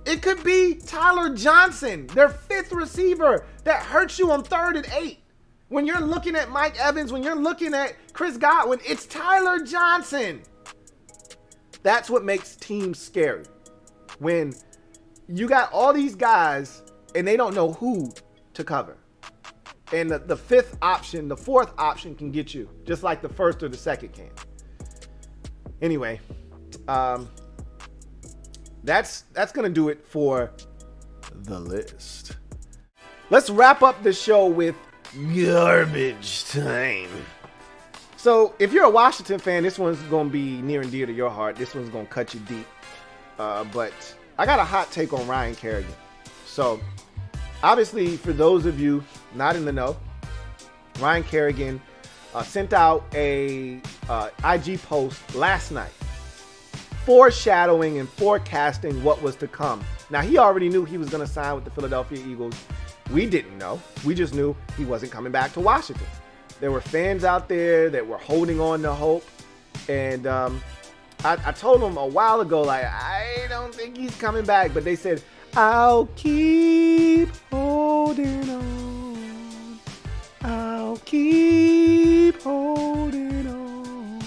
It could be Tyler Johnson, their fifth receiver, that hurts you on 3rd and 8. When you're looking at Mike Evans, when you're looking at Chris Godwin, it's Tyler Johnson. That's what makes teams scary. When you got all these guys and they don't know who to cover. And the fifth option, the fourth option can get you, just like the first or the second can. Anyway, that's going to do it for the list. Let's wrap up the show with garbage time. So if you're a Washington fan, this one's going to be near and dear to your heart. This one's going to cut you deep. But I got a hot take on Ryan Kerrigan. So obviously, for those of you not in the know, Ryan Kerrigan sent out a IG post last night foreshadowing and forecasting what was to come. Now, he already knew he was going to sign with the Philadelphia Eagles. We didn't know. We just knew he wasn't coming back to Washington. There were fans out there that were holding on to hope. And I told them a while ago, like, I don't think he's coming back. But they said, I'll keep holding on. I'll keep holding on.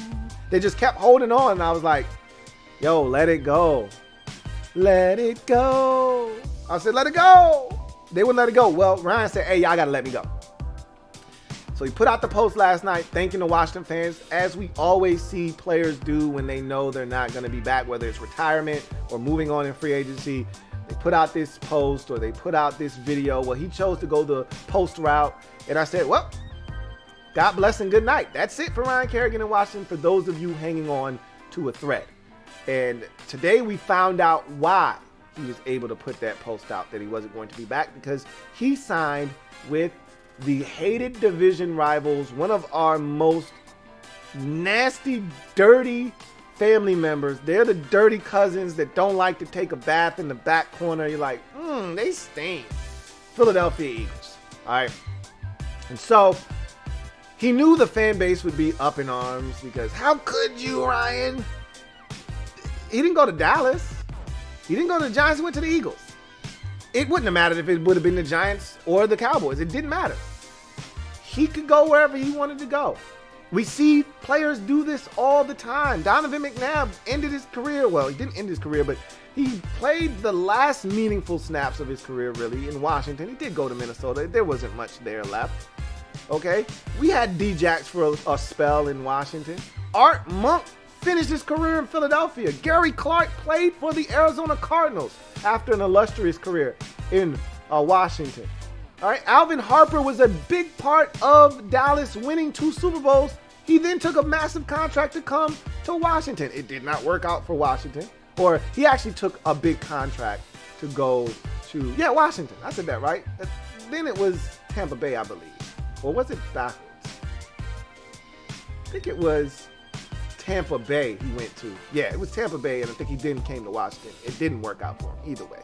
They just kept holding on. And I was like, yo, let it go. Let it go. I said, let it go. They wouldn't let it go. Well, Ryan said, hey, y'all got to let me go. So he put out the post last night thanking the Washington fans, as we always see players do when they know they're not going to be back, whether it's retirement or moving on in free agency. They put out this post or they put out this video. Well, he chose to go the post route. And I said, well, God bless and good night. That's it for Ryan Kerrigan in Washington, for those of you hanging on to a thread. And today we found out why he was able to put that post out, that he wasn't going to be back, because he signed with the hated division rivals, one of our most nasty, dirty family members. They're the dirty cousins that don't like to take a bath in the back corner. You're like, they stink. Philadelphia Eagles. All right. And so he knew the fan base would be up in arms, because how could you, Ryan? He didn't go to Dallas. He didn't go to the Giants. He went to the Eagles. It wouldn't have mattered if it would have been the Giants or the Cowboys. It didn't matter. He could go wherever he wanted to go. We see players do this all the time. Donovan McNabb ended his career. Well, he didn't end his career, but he played the last meaningful snaps of his career, really, in Washington. He did go to Minnesota. There wasn't much there left. Okay? We had D-Jax for a spell in Washington. Art Monk finished his career in Philadelphia. Gary Clark played for the Arizona Cardinals after an illustrious career in Washington. All right, Alvin Harper was a big part of Dallas winning 2 Super Bowls. He then took a massive contract to come to Washington. It did not work out for Washington. Or he actually took a big contract to go to, Washington. I said that right. Then it was Tampa Bay, I believe. Or was it backwards? I think it was Tampa Bay he went to. Yeah, it was Tampa Bay, and I think he then came to Washington. It didn't work out for him either way.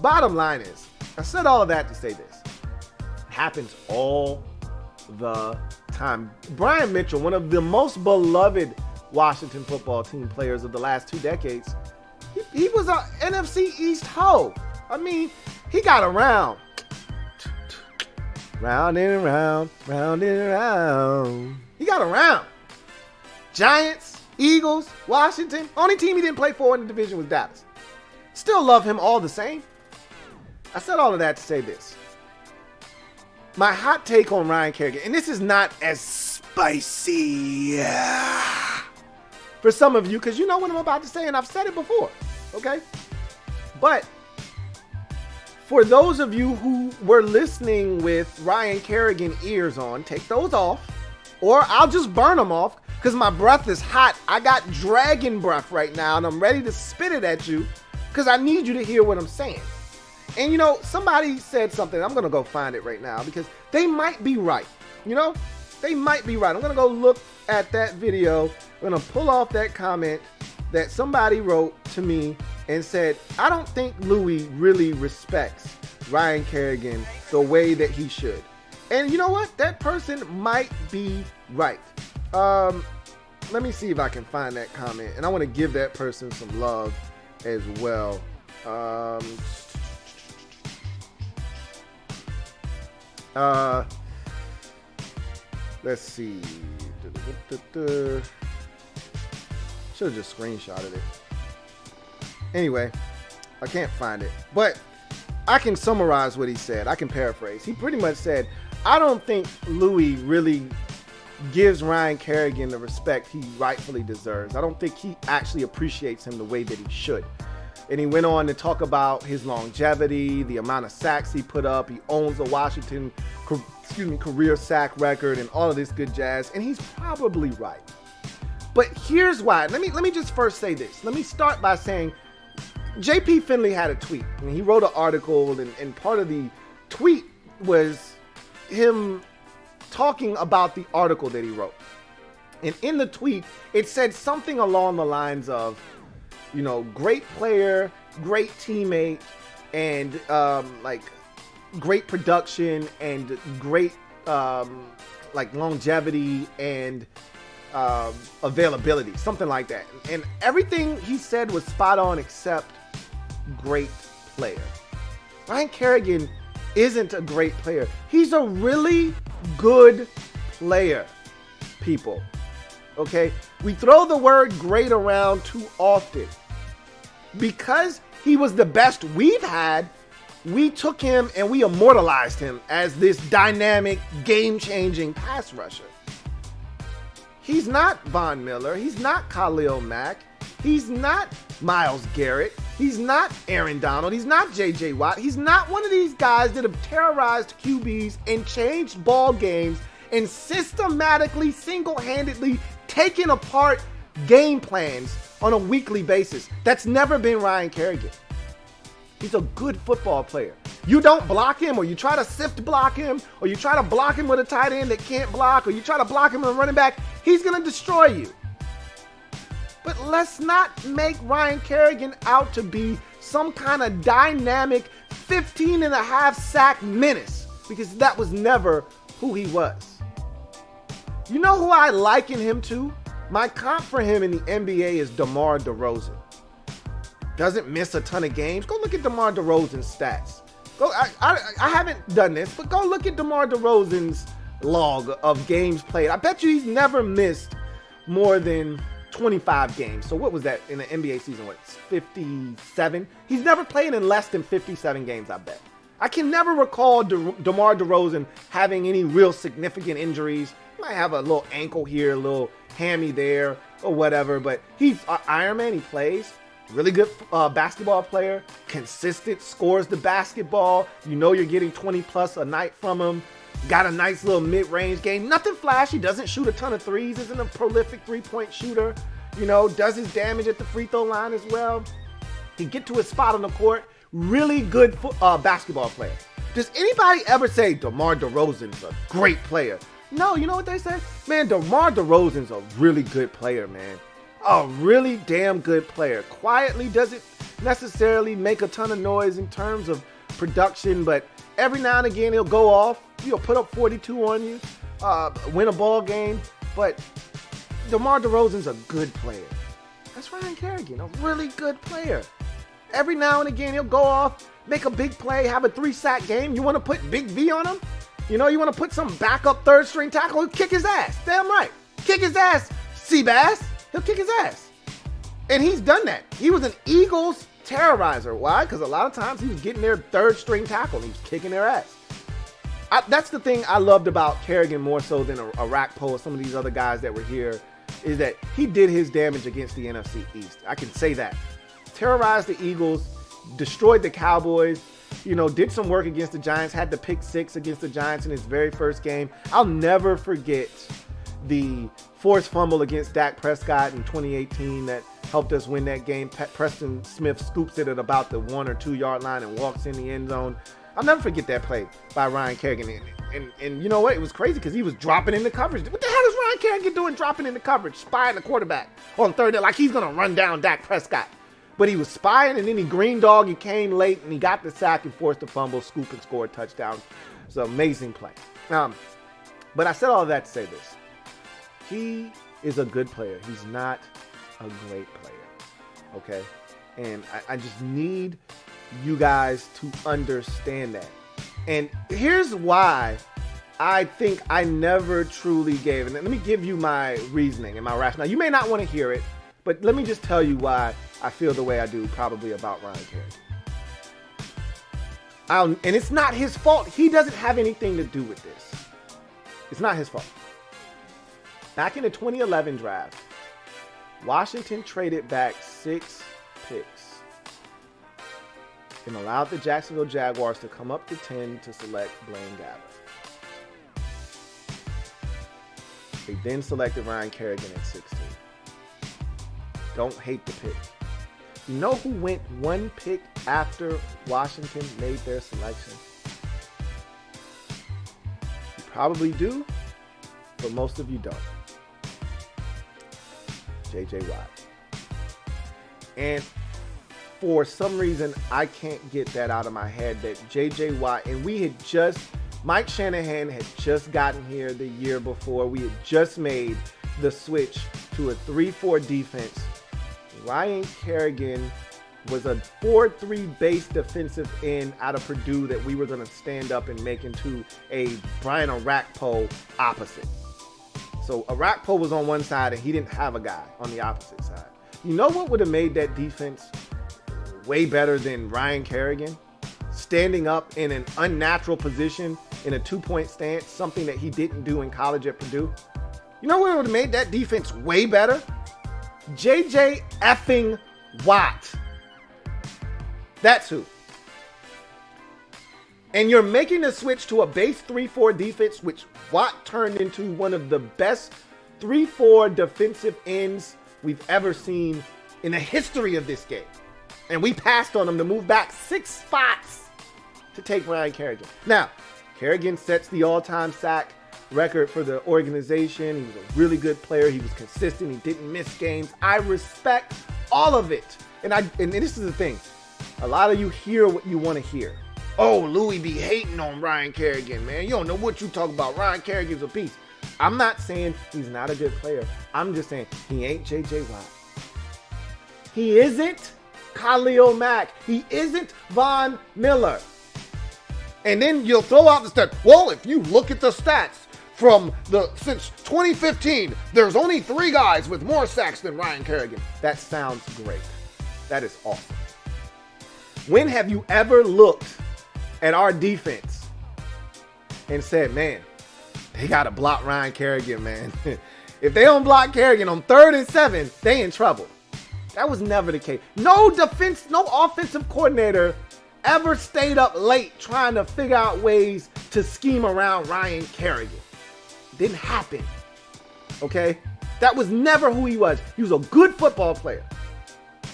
Bottom line is, I said all of that to say this. Happens all the time. Brian Mitchell, one of the most beloved Washington football team players of the last 2 decades, he was a NFC East hoe. I mean, he got around. Round and around, round and around. He got around. Giants, Eagles, Washington. Only team he didn't play for in the division was Dallas. Still love him all the same. I said all of that to say this. My hot take on Ryan Kerrigan, and this is not as spicy for some of you, because you know what I'm about to say, and I've said it before, okay? But for those of you who were listening with Ryan Kerrigan ears on, take those off, or I'll just burn them off, because my breath is hot. I got dragon breath right now, and I'm ready to spit it at you, because I need you to hear what I'm saying. And you know, somebody said something. I'm going to go find it right now because they might be right. You know, they might be right. I'm going to go look at that video. I'm going to pull off that comment that somebody wrote to me and said, I don't think Louie really respects Ryan Kerrigan the way that he should. And you know what? That person might be right. Let me see if I can find that comment. And I want to give that person some love as well. Let's see. Should have just screenshotted it. Anyway, I can't find it, but I can summarize what he said. I can paraphrase. He pretty much said, I don't think Louie really gives Ryan Kerrigan the respect he rightfully deserves. I don't think he actually appreciates him the way that he should. And he went on to talk about his longevity, the amount of sacks he put up. He owns a Washington career sack record and all of this good jazz. And he's probably right. But here's why. Let me just first say this. Let me start by saying JP Finley had a tweet. And he wrote an article, and part of the tweet was him talking about the article that he wrote. And in the tweet, it said something along the lines of, you know, great player, great teammate, and like great production and great like longevity and availability, something like that. And everything he said was spot on except great player. Ryan Kerrigan isn't a great player. He's a really good player, people. Okay? We throw the word great around too often. Because he was the best we've had, we took him and we immortalized him as this dynamic, game-changing pass rusher. He's not Von Miller. He's not Khalil Mack. He's not Myles Garrett. He's not Aaron Donald. He's not J.J. Watt. He's not one of these guys that have terrorized QBs and changed ball games and systematically, single-handedly taken apart game plans on a weekly basis. That's never been Ryan Kerrigan. He's a good football player. You don't block him, or you try to sift block him, or you try to block him with a tight end that can't block, or you try to block him with a running back, he's going to destroy you. But let's not make Ryan Kerrigan out to be some kind of dynamic 15 and a half sack menace, because that was never who he was. You know who I liken him to? My comp for him in the NBA is DeMar DeRozan. Doesn't miss a ton of games. Go look at DeMar DeRozan's stats. I haven't done this, but go look at DeMar DeRozan's log of games played. I bet you he's never missed more than 25 games. So what was that in the NBA season? What, 57? He's never played in less than 57 games, I bet. I can never recall DeMar DeRozan having any real significant injuries. He might have a little ankle here, a little hammy there, or whatever, but he's Iron Man. He plays. Really good basketball player. Consistent, scores the basketball. You know you're getting 20 plus a night from him. Got a nice little mid-range game. Nothing flashy. Doesn't shoot a ton of threes. Isn't a prolific three-point shooter. You know, does his damage at the free throw line as well. He get to his spot on the court. Really good basketball player. Does anybody ever say DeMar DeRozan's a great player? No, you know what they say? Man, DeMar DeRozan's a really good player, man. A really damn good player. Quietly doesn't necessarily make a ton of noise in terms of production, but every now and again he'll go off. He'll put up 42 on you, win a ball game. But DeMar DeRozan's a good player. That's Ryan Kerrigan, a really good player. Every now and again he'll go off, make a big play, have a 3-sack game. You want to put Big V on him? You know, you want to put some backup third-string tackle? He'll kick his ass. Damn right. Kick his ass, Seabass. He'll kick his ass. And he's done that. He was an Eagles terrorizer. Why? Because a lot of times he was getting their third-string tackle and he was kicking their ass. That's the thing I loved about Kerrigan more so than a Rakpo or some of these other guys that were here, is that he did his damage against the NFC East. I can say that. Terrorized the Eagles, destroyed the Cowboys, you know, did some work against the Giants, had the pick 6 against the Giants in his very first game. I'll never forget the forced fumble against Dak Prescott in 2018 that helped us win that game. Preston Smith scoops it at about the 1 or 2 yard line and walks in the end zone. I'll never forget that play by Ryan Kerrigan. And you know what? It was crazy because he was dropping in the coverage. What the hell is Ryan Kerrigan doing dropping in the coverage, spying the quarterback on third down like he's going to run down Dak Prescott? But he was spying, and then he green dog. He came late, and he got the sack and forced the fumble, scoop, and score a touchdown. It's an amazing play. But I said all of that to say this. He is a good player. He's not a great player, okay? And I just need you guys to understand that. And here's why I think I never truly gave. And let me give you my reasoning and my rationale. You may not want to hear it, but let me just tell you why I feel the way I do probably about Ryan Kerrigan. And it's not his fault. He doesn't have anything to do with this. It's not his fault. Back in the 2011 draft, Washington traded back 6 picks and allowed the Jacksonville Jaguars to come up to 10 to select Blaine Gabbert. They then selected Ryan Kerrigan at 16. Don't hate the pick. You know who went 1 pick after Washington made their selection? You probably do, but most of you don't. J.J. Watt. And for some reason, I can't get that out of my head that J.J. Watt, and Mike Shanahan had just gotten here the year before. We had just made the switch to a 3-4 defense. Ryan Kerrigan was a 4-3 base defensive end out of Purdue that we were going to stand up and make into a Brian Orakpo opposite. So Orakpo was on one side and he didn't have a guy on the opposite side. You know what would have made that defense way better than Ryan Kerrigan? Standing up in an unnatural position in a 2-point stance, something that he didn't do in college at Purdue. You know what would have made that defense way better? J.J. effing Watt. That's who. And you're making a switch to a base 3-4 defense, which Watt turned into one of the best 3-4 defensive ends we've ever seen in the history of this game. And we passed on him to move back 6 spots to take Ryan Kerrigan. Now, Kerrigan sets the all-time sack record for the organization. He was a really good player. He was consistent. He didn't miss games. I respect all of it. And this is the thing. A lot of you hear what you want to hear. Oh, Louie be hating on Ryan Kerrigan, man. You don't know what you talk about. Ryan Kerrigan's a piece. I'm not saying he's not a good player. I'm just saying he ain't J.J. Watt. He isn't Khalil Mack. He isn't Von Miller. And then you'll throw out the stats. Well, if you look at the stats, since 2015, there's only 3 guys with more sacks than Ryan Kerrigan. That sounds great. That is awesome. When have you ever looked at our defense and said, man, they got to block Ryan Kerrigan, man. If they don't block Kerrigan on 3rd and 7, they in trouble. That was never the case. No offensive coordinator ever stayed up late trying to figure out ways to scheme around Ryan Kerrigan. Didn't happen. Okay? That was never who he was. He was a good football player.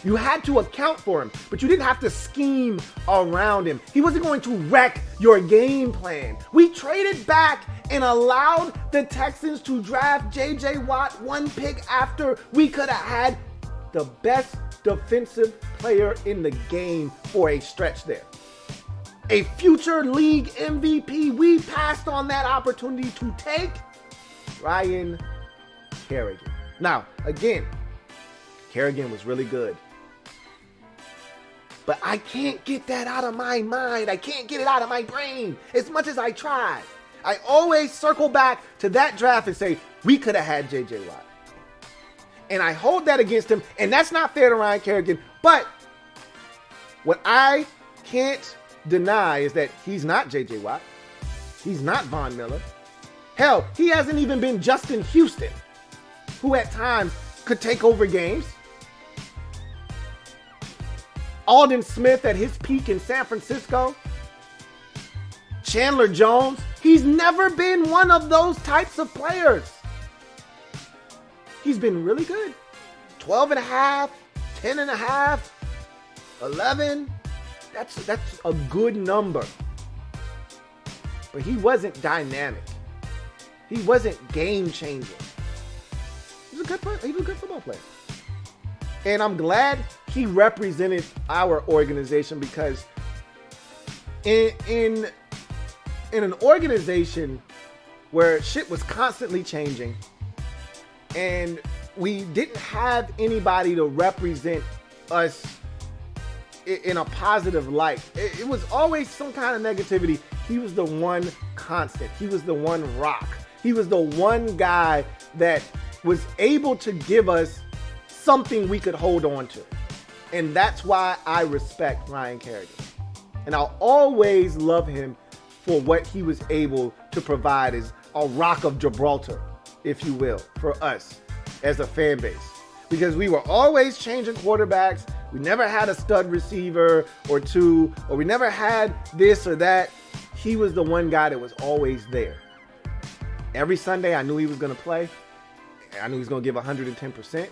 You had to account for him, but you didn't have to scheme around him. He wasn't going to wreck your game plan. We traded back and allowed the Texans to draft J.J. Watt 1 pick after we could have had the best defensive player in the game for a stretch there. A future league MVP. We passed on that opportunity to take Ryan Kerrigan. Now, again, Kerrigan was really good. But I can't get that out of my mind. I can't get it out of my brain as much as I try. I always circle back to that draft and say, we could have had J.J. Watt. And I hold that against him, and that's not fair to Ryan Kerrigan. But what I can't deny is that he's not J.J. Watt. He's not Von Miller. Hell, he hasn't even been Justin Houston, who at times could take over games. Aldon Smith at his peak in San Francisco. Chandler Jones. He's never been one of those types of players. He's been really good. 12 and a half, 10 and a half, 11. That's a good number. But he wasn't dynamic. He wasn't game changing. He was a good player. He was a good football player. And I'm glad he represented our organization, because in an organization where shit was constantly changing and we didn't have anybody to represent us in a positive light, it was always some kind of negativity. He was the one constant. He was the one rock. He was the one guy that was able to give us something we could hold on to. And that's why I respect Ryan Kerrigan. And I'll always love him for what he was able to provide as a rock of Gibraltar, if you will, for us as a fan base. Because we were always changing quarterbacks. We never had a stud receiver or two, or we never had this or that. He was the one guy that was always there. Every Sunday, I knew he was going to play. I knew he was going to give 110%.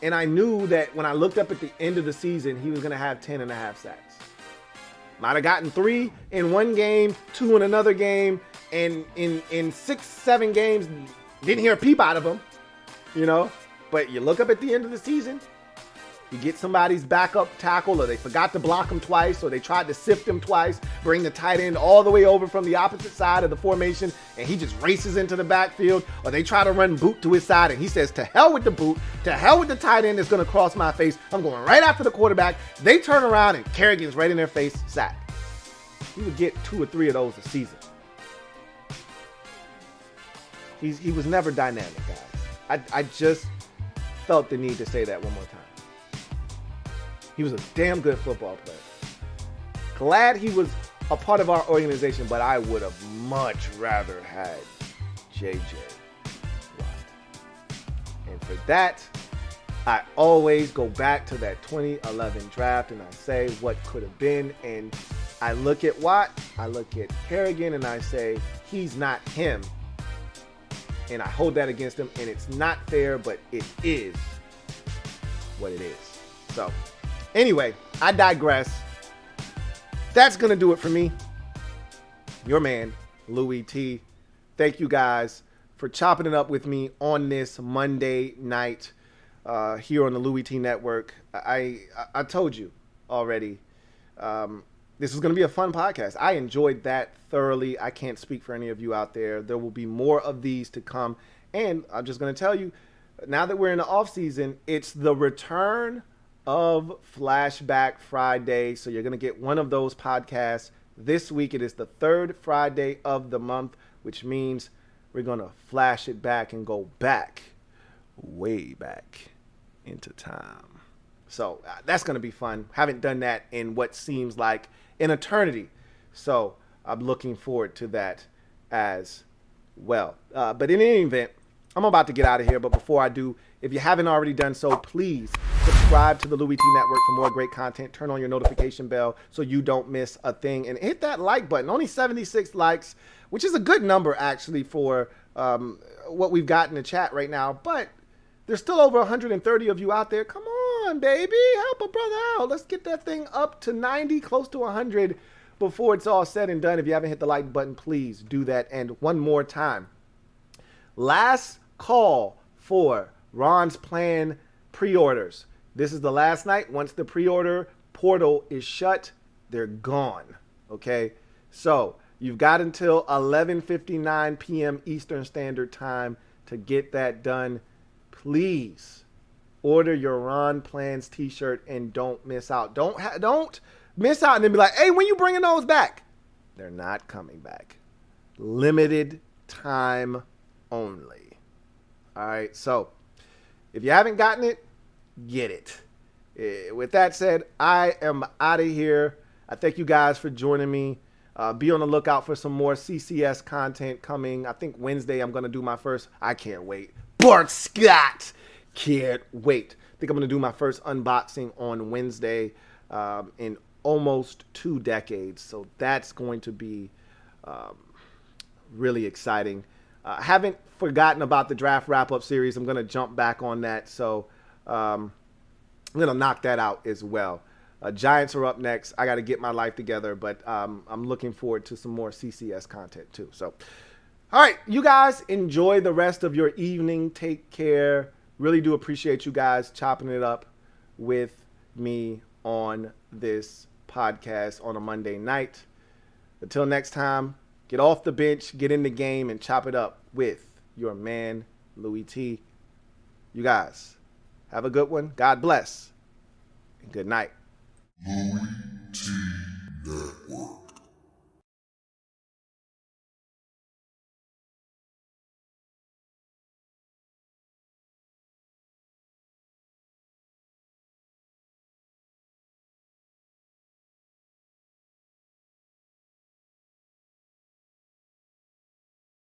And I knew that when I looked up at the end of the season, he was going to have 10 and a half sacks. Might have gotten 3 in one game, 2 in another game, and in 6, 7 games, didn't hear a peep out of him, you know. But you look up at the end of the season, you get somebody's backup tackle, or they forgot to block him twice, or they tried to sift him twice, bring the tight end all the way over from the opposite side of the formation, and he just races into the backfield, or they try to run boot to his side, and he says, to hell with the boot, to hell with the tight end that's going to cross my face. I'm going right after the quarterback. They turn around, and Kerrigan's right in their face, sack. He would get 2 or 3 of those a season. He was never dynamic, guys. I just felt the need to say that one more time. He was a damn good football player. Glad he was a part of our organization, but I would have much rather had J.J. Watt. And for that, I always go back to that 2011 draft and I say what could have been. And I look at Watt, I look at Kerrigan, and I say, he's not him. And I hold that against him, and it's not fair, but it is what it is. So, anyway, I digress. That's going to do it for me. Your man, Louie T. Thank you guys for chopping it up with me on this Monday night here on the Louie T Network. I told you already, this is going to be a fun podcast. I enjoyed that thoroughly. I can't speak for any of you out there. There will be more of these to come. And I'm just going to tell you, now that we're in the off season, it's the return of Flashback Friday. So you're going to get one of those podcasts this week. It is the 3rd Friday of the month. which means we're going to flash it back and go back, way back into time. So that's going to be fun. Haven't done that in what seems like an eternity. So I'm looking forward to that as well. But in any event, I'm about to get out of here. But before I do, if you haven't already done so, please subscribe to the Louie T Network for more great content. Turn on your notification bell so you don't miss a thing. And hit that like button. Only 76 likes, which is a good number, actually, for what we've got in the chat right now. But there's still over 130 of you out there. Come on, baby. Help a brother out. Let's get that thing up to 90, close to 100 before it's all said and done. If you haven't hit the like button, please do that. And one more time. Last call for Ron's Plan pre-orders. This is the last night. Once the pre-order portal is shut, they're gone. Okay? So you've got until 11:59 p.m. Eastern Standard Time to get that done. Please order your Ron Plans t-shirt and don't miss out. Don't miss out and then be like, hey, when you bringing those back? They're not coming back. Limited time only. All right, so if you haven't gotten it, get it. With that said, I am out of here. I thank you guys for joining me. Be on the lookout for some more CCS content coming. I think Wednesday I'm going to do my first. I can't wait. Bart Scott. Can't wait. I think I'm going to do my first unboxing on Wednesday in almost 2 decades. So that's going to be really exciting. I haven't forgotten about the draft wrap-up series. I'm going to jump back on that. So I'm going to knock that out as well. Giants are up next. I got to get my life together, but I'm looking forward to some more CCS content too. So, all right, you guys enjoy the rest of your evening. Take care. Really do appreciate you guys chopping it up with me on this podcast on a Monday night. Until next time, get off the bench, get in the game, and chop it up with your man, Louie T. You guys, have a good one. God bless. And good night. LouieTeeNetwork.